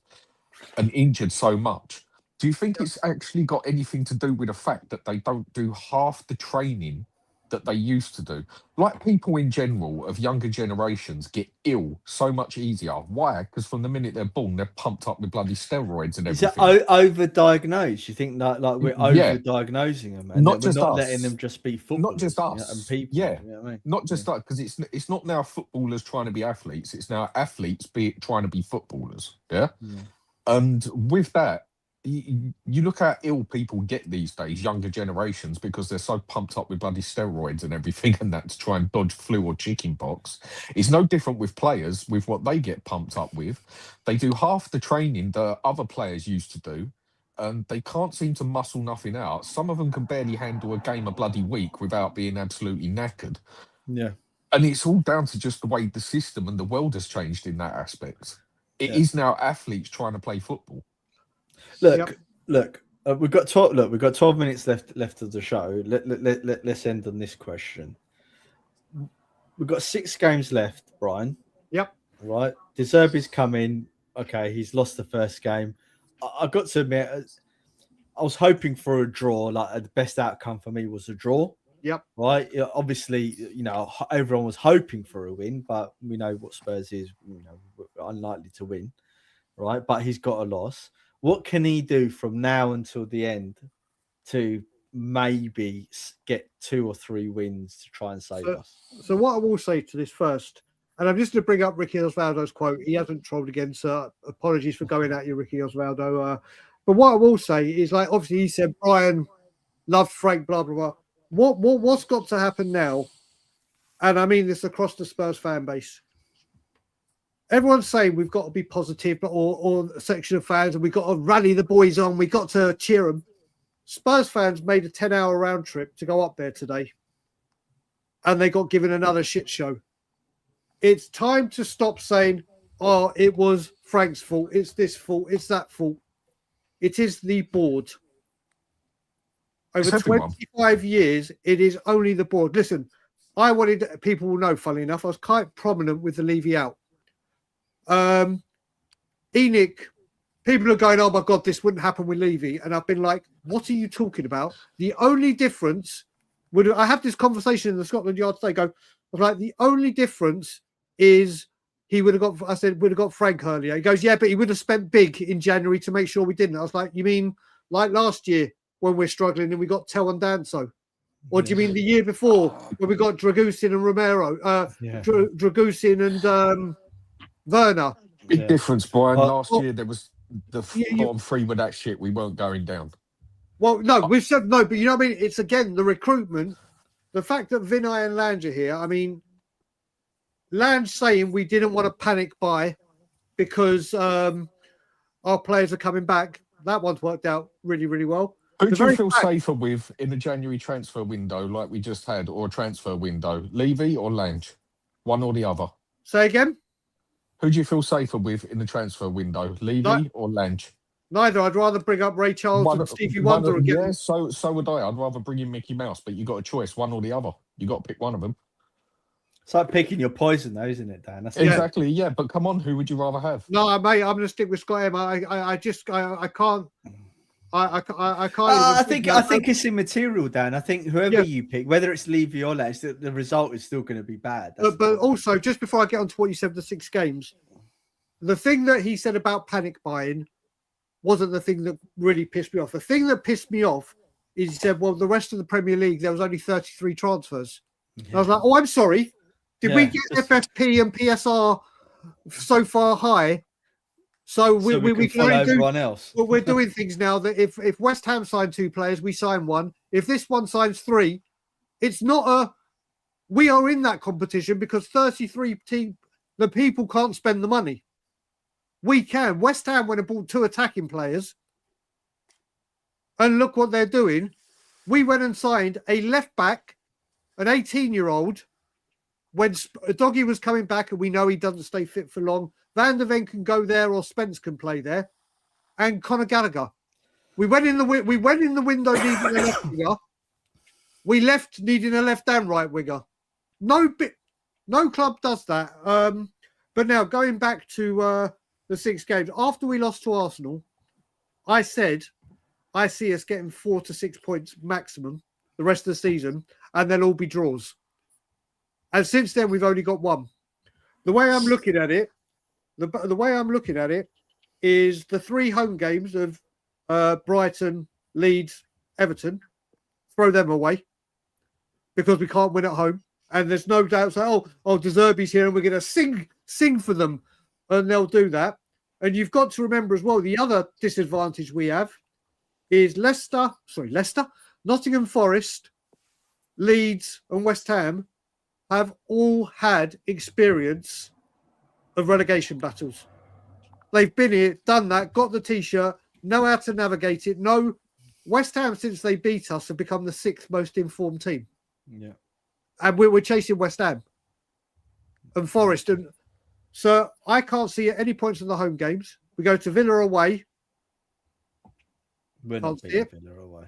and injured so much? Do you think it's actually got anything to do with the fact that they don't do half the training that they used to do. Like people in general of younger generations get ill so much easier. Why? Because from the minute they're born, they're pumped up with bloody steroids and Is everything. it over-diagnosed? You think like we're over-diagnosing them, and Not that we're just not us. letting them just be footballers, Not just you know, us. and people. Yeah. You know what I mean? Not just that, because it's not now footballers trying to be athletes. It's now athletes trying to be footballers. Yeah. And with that, you look how ill people get these days, younger generations, because they're so pumped up with bloody steroids and everything, and that to try and dodge flu or chicken pox. It's no different with players, with what they get pumped up with. They do half the training that other players used to do, and they can't seem to muscle nothing out. Some of them can barely handle a game a bloody week without being absolutely knackered. Yeah. And it's all down to just the way the system and the world has changed in that aspect. It is now athletes trying to play football. Look, we've got 12 minutes left of the show. Let's end on this question. We've got 6 games left, Brian. Yep. Right. De Zerbi's coming. Okay, he's lost the first game. I've got to admit, I was hoping for a draw. Like the best outcome for me was a draw. Yep. Right. Obviously, everyone was hoping for a win, but we know what Spurs is. Unlikely to win. Right. But he's got a loss. What can he do from now until the end to maybe get 2 or 3 wins to try and save us? So what I will say to this first, and I'm just going to bring up Ricky Osvaldo's quote. He hasn't trolled again, so apologies for going at you, Ricky Osvaldo. But what I will say is, like, obviously he said Brian loved Frank, blah, blah, blah. What's got to happen now? And I mean this across the Spurs fan base. Everyone's saying we've got to be positive, or a section of fans, and we've got to rally the boys on. We've got to cheer them. Spurs fans made a 10-hour round trip to go up there today, and they got given another shit show. It's time to stop saying, oh, it was Frank's fault, it's this fault, it's that fault. It is the board. Over 25 years, it is only the board. Listen, I wanted, people will know, funnily enough, I was quite prominent with the Levy out. Enoch, people are going, oh my God, this wouldn't happen with Levy. And I've been like, what are you talking about? The only difference I have this conversation in the Scotland Yard today, I was like, the only difference is he would have got Frank earlier. He goes, yeah, but he would have spent big in January to make sure we didn't. I was like, you mean like last year when we're struggling and we got Tel and Danso? Or do you mean the year before when we got Dragusin and Romero, Dragusin and Werner? Big difference, Brian. Last year there was the bottom 3 with that shit. We weren't going down. Well, no, we've said no, but you know what I mean? It's again the recruitment. The fact that Vinay and Lange are here. I mean, Lange saying we didn't want to panic buy because our players are coming back. That one's worked out really, really well. Who do you feel safer with in the January transfer window like we just had, or a transfer window? Levy or Lange? One or the other? Say again? Who do you feel safer with in the transfer window? Levy or Lange? Neither. I'd rather bring up Ray Charles and Stevie Wonder again. Yeah, so would I. I'd rather bring in Mickey Mouse, but you got a choice, one or the other. You got to pick one of them. It's like picking your poison, though, isn't it, Dan? Exactly, yeah. But come on, who would you rather have? No, mate, I'm going to stick with Scott M. I can't. I can't. I think it's immaterial, Dan. I think whoever you pick, whether it's Levy or Lange, the result is still going to be bad. But also, just before I get on to what you said with the 6 games, the thing that he said about panic buying wasn't the thing that really pissed me off. The thing that pissed me off is he said, well, the rest of the Premier League, there was only 33 transfers. I was like, oh, I'm sorry. Did we get FFP and PSR so far high? So we can only do everyone else. Well, we're doing things now that if West Ham sign 2 players, we sign 1. If this one signs 3, it's not we are in that competition because 33 the people can't spend the money. We can. West Ham went and bought 2 attacking players. And look what they're doing. We went and signed a left back, an 18-year-old, when Doggy was coming back, and we know he doesn't stay fit for long. Van der Ven can go there, or Spence can play there, and Conor Gallagher. We went in the window needing a left winger. We left needing a left and right winger. No club does that. But now going back to the 6 games after we lost to Arsenal, I said I see us getting 4 to 6 points maximum the rest of the season, and they'll all be draws. And since then, we've only got one. The way I'm looking at it, the way I'm looking at it is the 3 home games of Brighton, Leeds, Everton. Throw them away because we can't win at home. And there's no doubt, so, Zerbi's here and we're going to sing for them. And they'll do that. And you've got to remember as well, the other disadvantage we have is Leicester, Nottingham Forest, Leeds and West Ham have all had experience of relegation battles. They've been here, done that, got the T-shirt, know how to navigate it. No, West Ham, since they beat us, have become the 6th most informed team. Yeah. And we're chasing West Ham and Forest. And so I can't see at any points in the home games. We go to Villa away. We're not beating Villa away.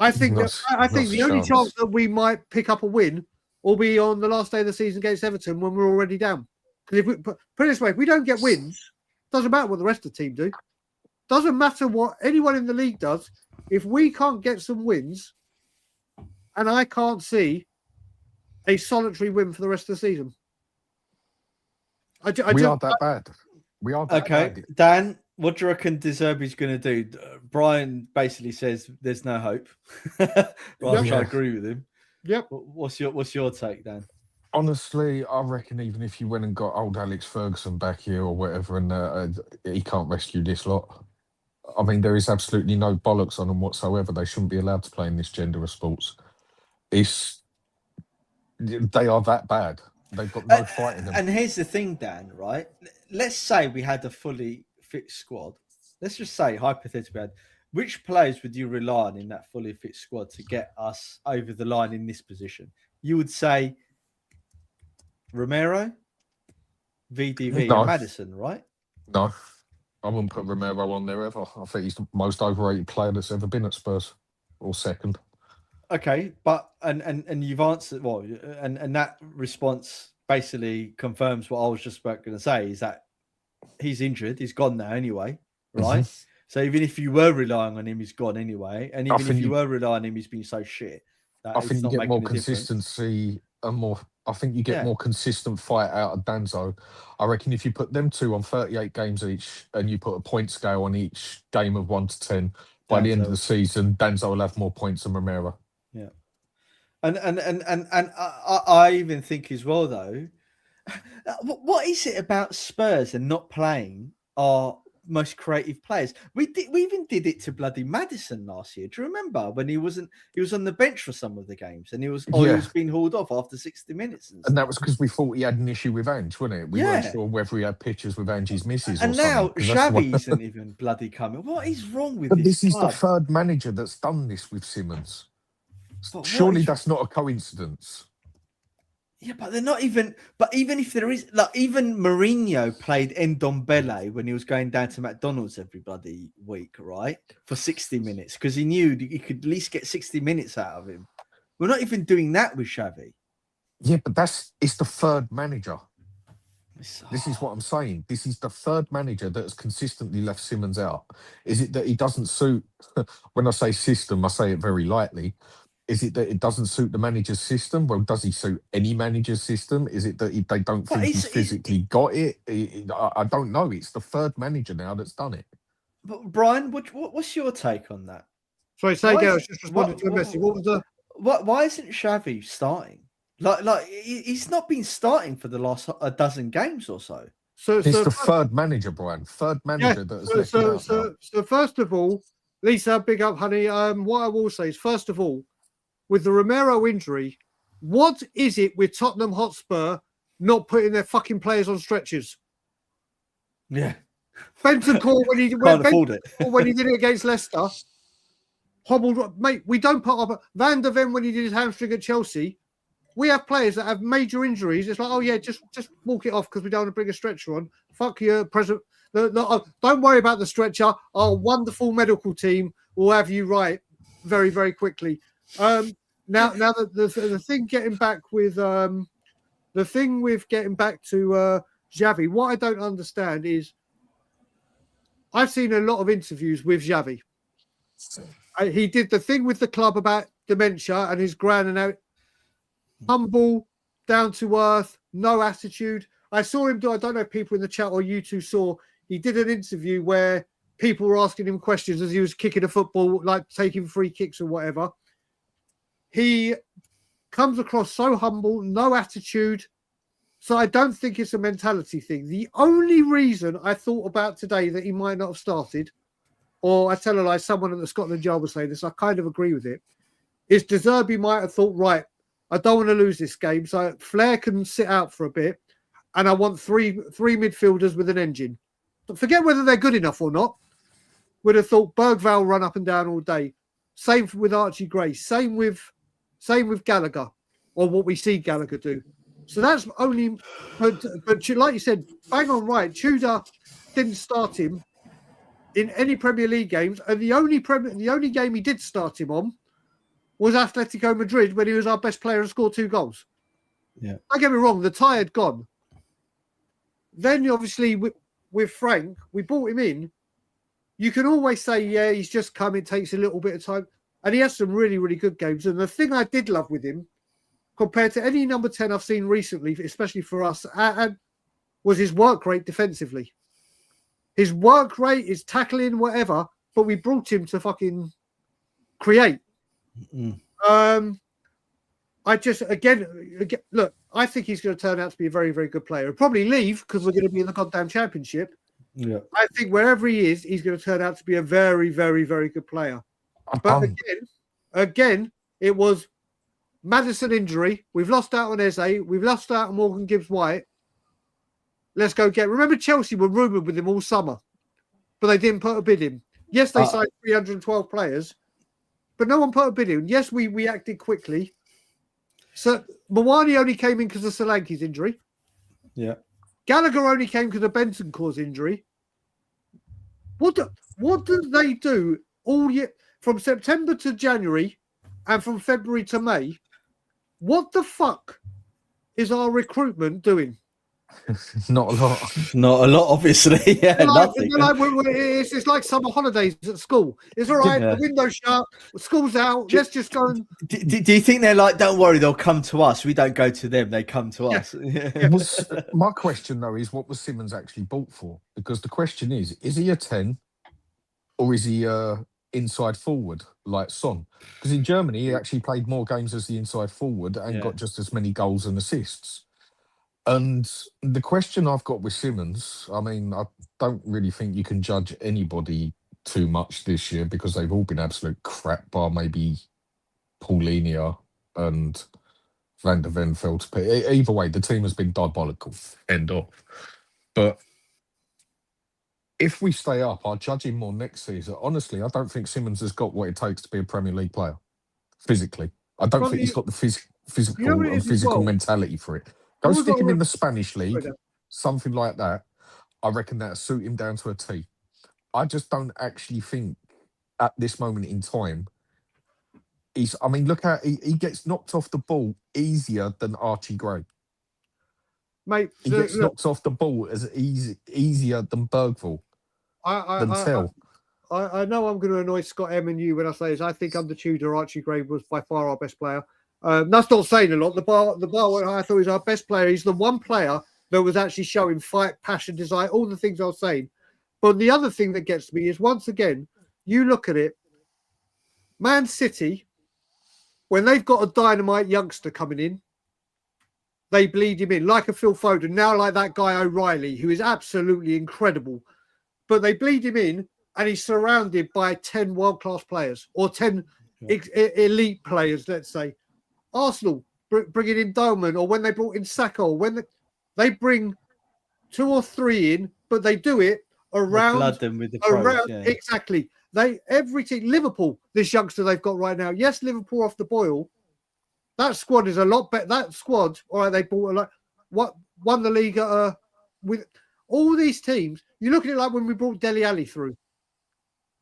I think Not the only chance that we might pick up a win will be on the last day of the season against Everton when we're already down. Because if we put it this way, if we don't get wins, doesn't matter what the rest of the team do. Doesn't matter what anyone in the league does. If we can't get some wins, and I can't see a solitary win for the rest of the season. We are that bad. We are that bad. Dan, what do you reckon De Zerbi's going to do? Brian basically says there's no hope. I agree with him. Yep. What's your take, Dan? Honestly, I reckon even if you went and got old Alex Ferguson back here or whatever, and he can't rescue this lot. I mean, there is absolutely no bollocks on them whatsoever. They shouldn't be allowed to play in this gender of sports. They are that bad. They've got no fight in them. And here's the thing, Dan, right? Let's say we had a fully fit squad. Let's just say, hypothetically, which players would you rely on in that fully fit squad to get us over the line in this position? You would say Romero, VDV, and Maddison, right? No, I wouldn't put Romero on there ever. I think he's the most overrated player that's ever been at Spurs, or second. Okay, but and you've answered and that response basically confirms what I was just about going to say, is that he's injured, he's gone now anyway, right? Mm-hmm. So even if you were relying on him, he's gone anyway, and even if you were relying on him, he's been so shit. I think you get more consistency and more. I think you get more consistent fight out of Danzo. I reckon if you put them two on 38 games each, and you put a point scale on each game of 1 to 10, by the end of the season, Danzo will have more points than Romero. Yeah, and I even think as well though, what is it about Spurs and not playing our most creative players? We even did it to bloody Maddison last year. Do you remember when he was on the bench for some of the games and he was being hauled off after 60 minutes? And that was because we thought he had an issue with Ange, wasn't it? We weren't sure whether he had pictures with Ange's missus. And now Xavi isn't even bloody coming. What is wrong with this? This is the third manager that's done this with Simmons. Surely that's not a coincidence. Yeah, but they're not even. But even if there is, like, even Mourinho played Ndombele when he was going down to McDonald's every bloody week, right, for 60 minutes because he knew he could at least get 60 minutes out of him. We're not even doing that with Xavi. Yeah, but it's the third manager. This is what I'm saying. This is the third manager that has consistently left Simmons out. Is it that he doesn't suit? When I say system, I say it very lightly. Is it that it doesn't suit the manager's system? Well, does he suit any manager's system? Is it that they don't think he's physically got it? I don't know. It's the third manager now that's done it. But Brian, what's your take on that? Sorry, say again. I was just responding to a message. What was the? Why isn't Xavi starting? Like he's not been starting for the last a dozen games or so. So it's the third manager, Brian. Third manager that has left So first of all, Lisa, big up, honey. What I will say is, first of all, with the Romero injury, what is it with Tottenham Hotspur not putting their fucking players on stretchers? Yeah. Bentancur when he did it against Leicester, hobbled, mate. We don't put up Van der Ven when he did his hamstring at Chelsea. We have players that have major injuries. It's like, oh yeah, just walk it off because we don't want to bring a stretcher on. Fuck you, President. Don't worry about the stretcher. Our wonderful medical team will have you right very, very quickly. Now the thing getting back with getting back to Xavi, what I don't understand is I've seen a lot of interviews with Xavi, He did the thing with the club about dementia and his grand and out. Humble, down to earth, no attitude. I saw him do, I don't know if people in the chat or you two saw, he did an interview where people were asking him questions as he was kicking a football, like taking free kicks or whatever. He comes across so humble, no attitude. So I don't think it's a mentality thing. The only reason I thought about today that he might not have started, or I tell a lie, someone at the Scotland Yard was saying this, I kind of agree with it, is Zerbi might have thought, right, I don't want to lose this game, so Flair can sit out for a bit, and I want three midfielders with an engine. But forget whether they're good enough or not. Would have thought Bergvall run up and down all day. Same with Archie Gray. Same with Gallagher, or what we see Gallagher do. So that's only, but like you said, bang on right. Tudor didn't start him in any Premier League games, and the only game he did start him on was Atletico Madrid when he was our best player and scored 2 goals. Yeah. Don't get me wrong, the tie had gone. Then obviously with Frank, we brought him in. You can always say, yeah, he's just come. It takes a little bit of time. And he has some really, really good games. And the thing I did love with him, compared to any number 10 I've seen recently, especially for us, was his work rate defensively. His work rate, his tackling, whatever, but we brought him to fucking create. Mm-hmm. I just, again, look, I think he's going to turn out to be a very, very good player. He'll probably leave because we're going to be in the goddamn championship. Yeah. I think wherever he is, he's going to turn out to be a very, very, very good player. But again, it was Maddison injury. We've lost out on Eze. We've lost out on Morgan Gibbs-White. Let's go get... Remember Chelsea were rumoured with him all summer, but they didn't put a bid in. Yes, they signed 312 players, but no one put a bid in. Yes, we acted quickly. So Mawani only came in because of Solanke's injury. Yeah. Gallagher only came because of Bentancur's injury. What do they do all year from September to January and from February to May? What the fuck is our recruitment doing? Not a lot. Not a lot, obviously. Yeah, nothing. It's like summer holidays at school. It's all right. Yeah. The window's shut. School's out. Let's just go and... Do you think they're like, don't worry, they'll come to us. We don't go to them. They come to us. My question, though, is what was Simmons actually bought for? Because the question is he a 10 or is he inside forward like Son? Because in Germany, he actually played more games as the inside forward and got just as many goals and assists. And the question I've got with Simmons, I mean, I don't really think you can judge anybody too much this year because they've all been absolute crap, bar maybe Paulinia and Van der Ven fell to pit. Either way, the team has been diabolical. End of. But if we stay up, I'll judge him more next season. Honestly, I don't think Simmons has got what it takes to be a Premier League player physically. I don't think he's got the physical mentality for it. Go stick him in the Spanish league, something like that. I reckon that'll suit him down to a T. I just don't actually think at this moment in time, look how he gets knocked off the ball easier than Archie Gray. Mate, he gets knocked off the ball as easier than Bergvall. I know I'm going to annoy Scott M and you when I say this. I think under Tudor, Archie Gray was by far our best player. That's not saying a lot. The bar I thought was our best player. He's the one player that was actually showing fight, passion, desire, all the things I was saying. But the other thing that gets me is, once again, you look at it, Man City, when they've got a dynamite youngster coming in, they bleed him in, like a Phil Foden, now like that guy O'Reilly, who is absolutely incredible. But they bleed him in, and he's surrounded by 10 world-class players, or 10 elite players, let's say. Arsenal bringing in Dolman, or when they brought in Saka, when they bring 2 or 3 in, but they do it around them with the pros, exactly. Everything. Liverpool, this youngster they've got right now. Yes, Liverpool off the boil. That squad is a lot better. That squad, all right, they bought a lot. What won the league with all these teams? You look at it like when we brought Dele Alli through,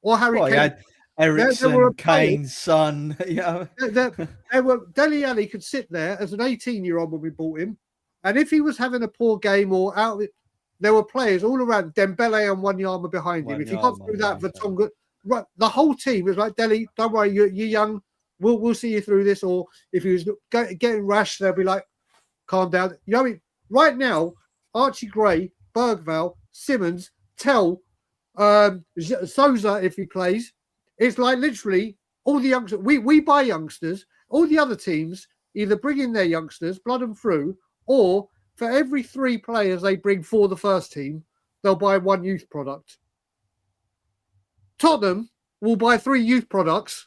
or Harry Kane. Ericsson, Kane, Son. Yeah, Dele Alli could sit there as an 18-year-old when we bought him, and if he was having a poor game or out, there were players all around. Dembele and Wanyama behind him. If he got through that, Vertonghen, right, the whole team was like, Dele, don't worry, you're young. We'll see you through this. Or if he was getting rash, they'll be like, calm down. You know what I mean? Right now, Archie Gray, Bergvall, Simmons, Tell, Souza, if he plays, it's like literally all the youngsters. We buy youngsters. All the other teams either bring in their youngsters, blood and through, or for every 3 players they bring for the first team, they'll buy 1 youth product. Tottenham will buy 3 youth products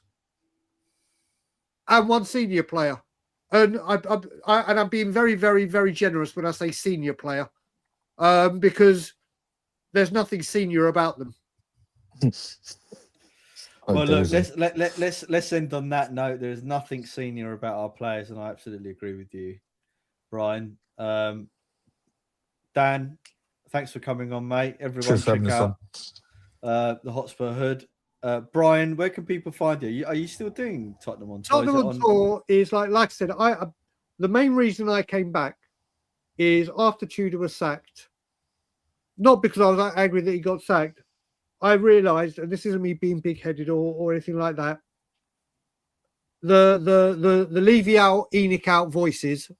and 1 senior player. And I'm being very, very, very generous when I say senior player, because there's nothing senior about them. Well, look, let's end on that note. There's nothing senior about our players, and I absolutely agree with you, Brian. Dan, thanks for coming on, mate. Everyone, check out the Hotspur Hood. Brian, where can people find you? Are you still doing Tottenham on Tour? Tottenham on Tour is like I said, the main reason I came back is after Tudor was sacked, not because I was that angry that he got sacked. I realised, and this isn't me being big-headed or anything like that, the Levy out, Enoch out voices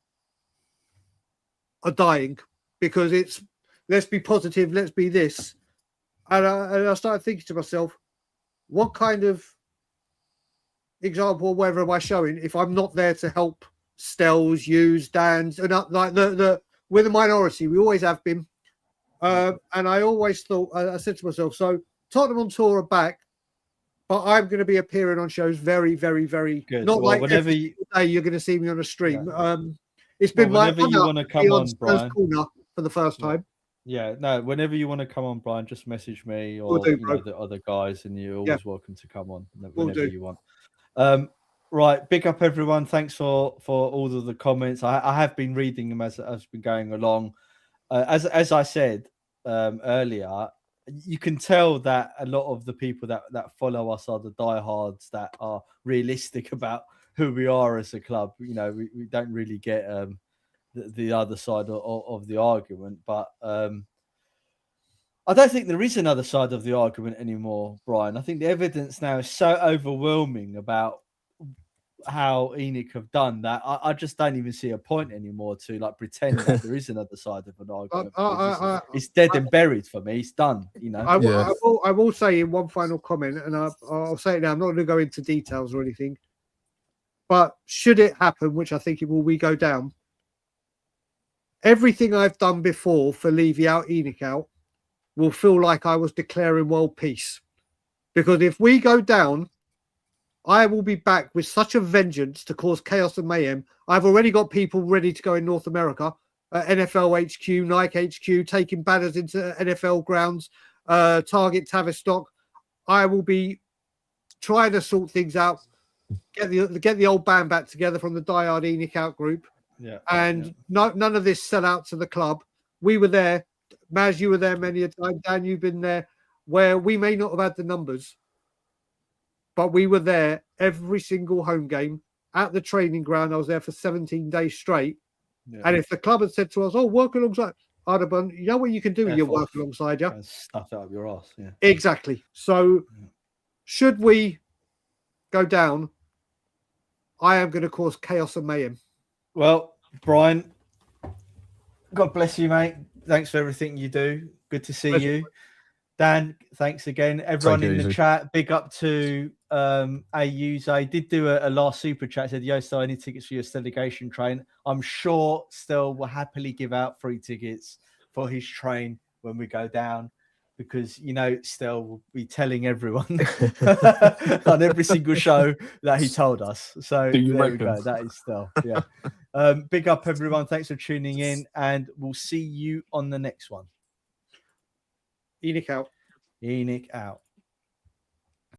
are dying because it's let's be positive, let's be this. And I started thinking to myself, what kind of example or whatever am I showing if I'm not there to help Stells, Hughes, Dan's, and like we're the minority, we always have been. And I always thought, I said to myself, so Tottenham on Tour are back, but I'm going to be appearing on shows very, very, very good. Not well, like whenever every day you're going to see me on a stream. Yeah. It's been my whenever you want to come on, Spurs Brian, Corner for the first time. Yeah, no, whenever you want to come on, Brian, just message me or the other guys, and you're always welcome to come on whenever you want. Right, big up everyone. Thanks for all of the comments. I have been reading them as I've been going along. As I said earlier, you can tell that a lot of the people that follow us are the diehards that are realistic about who we are as a club. You know, we don't really get the other side of the argument, but I don't think there is another side of the argument anymore, Brian. I think the evidence now is so overwhelming about how Enoch have done that I just don't even see a point anymore to like pretend that there is another side of an argument. It's dead and buried for me. It's done, you know. I will say in one final comment, and I'll say it now. I'm not going to go into details or anything, but should it happen, which I think it will, we go down. Everything I've done before for Levy out, Enoch out, will feel like I was declaring world peace, because if we go down, I will be back with such a vengeance to cause chaos and mayhem. I've already got people ready to go in North America, NFL HQ, Nike HQ, taking banners into NFL grounds, target Tavistock. I will be trying to sort things out, get the old band back together from the diehard Enoch out group. None of this sell out to the club. We were there. Maz, you were there many a time. Dan, you've been there, where we may not have had the numbers, but we were there every single home game at the training ground. I was there for 17 days straight. Yeah. And if the club had said to us, "Oh, work alongside," I'd have done. You know what you can do when you work alongside you? Stuff out of your ass. Yeah, exactly. So, should we go down, I am going to cause chaos and mayhem. Well, Brian, God bless you, mate. Thanks for everything you do. Good to see you. Dan, thanks again. Everyone in the chat, big up to AUs. I did do a last super chat. Said, yo, so I need tickets for your delegation train. I'm sure Stel will happily give out free tickets for his train when we go down, because, you know, Stel will be telling everyone on every single show that he told us. So there we go. That is Stel. Yeah. Big up, everyone. Thanks for tuning in, and we'll see you on the next one. Enoch out. Enoch out.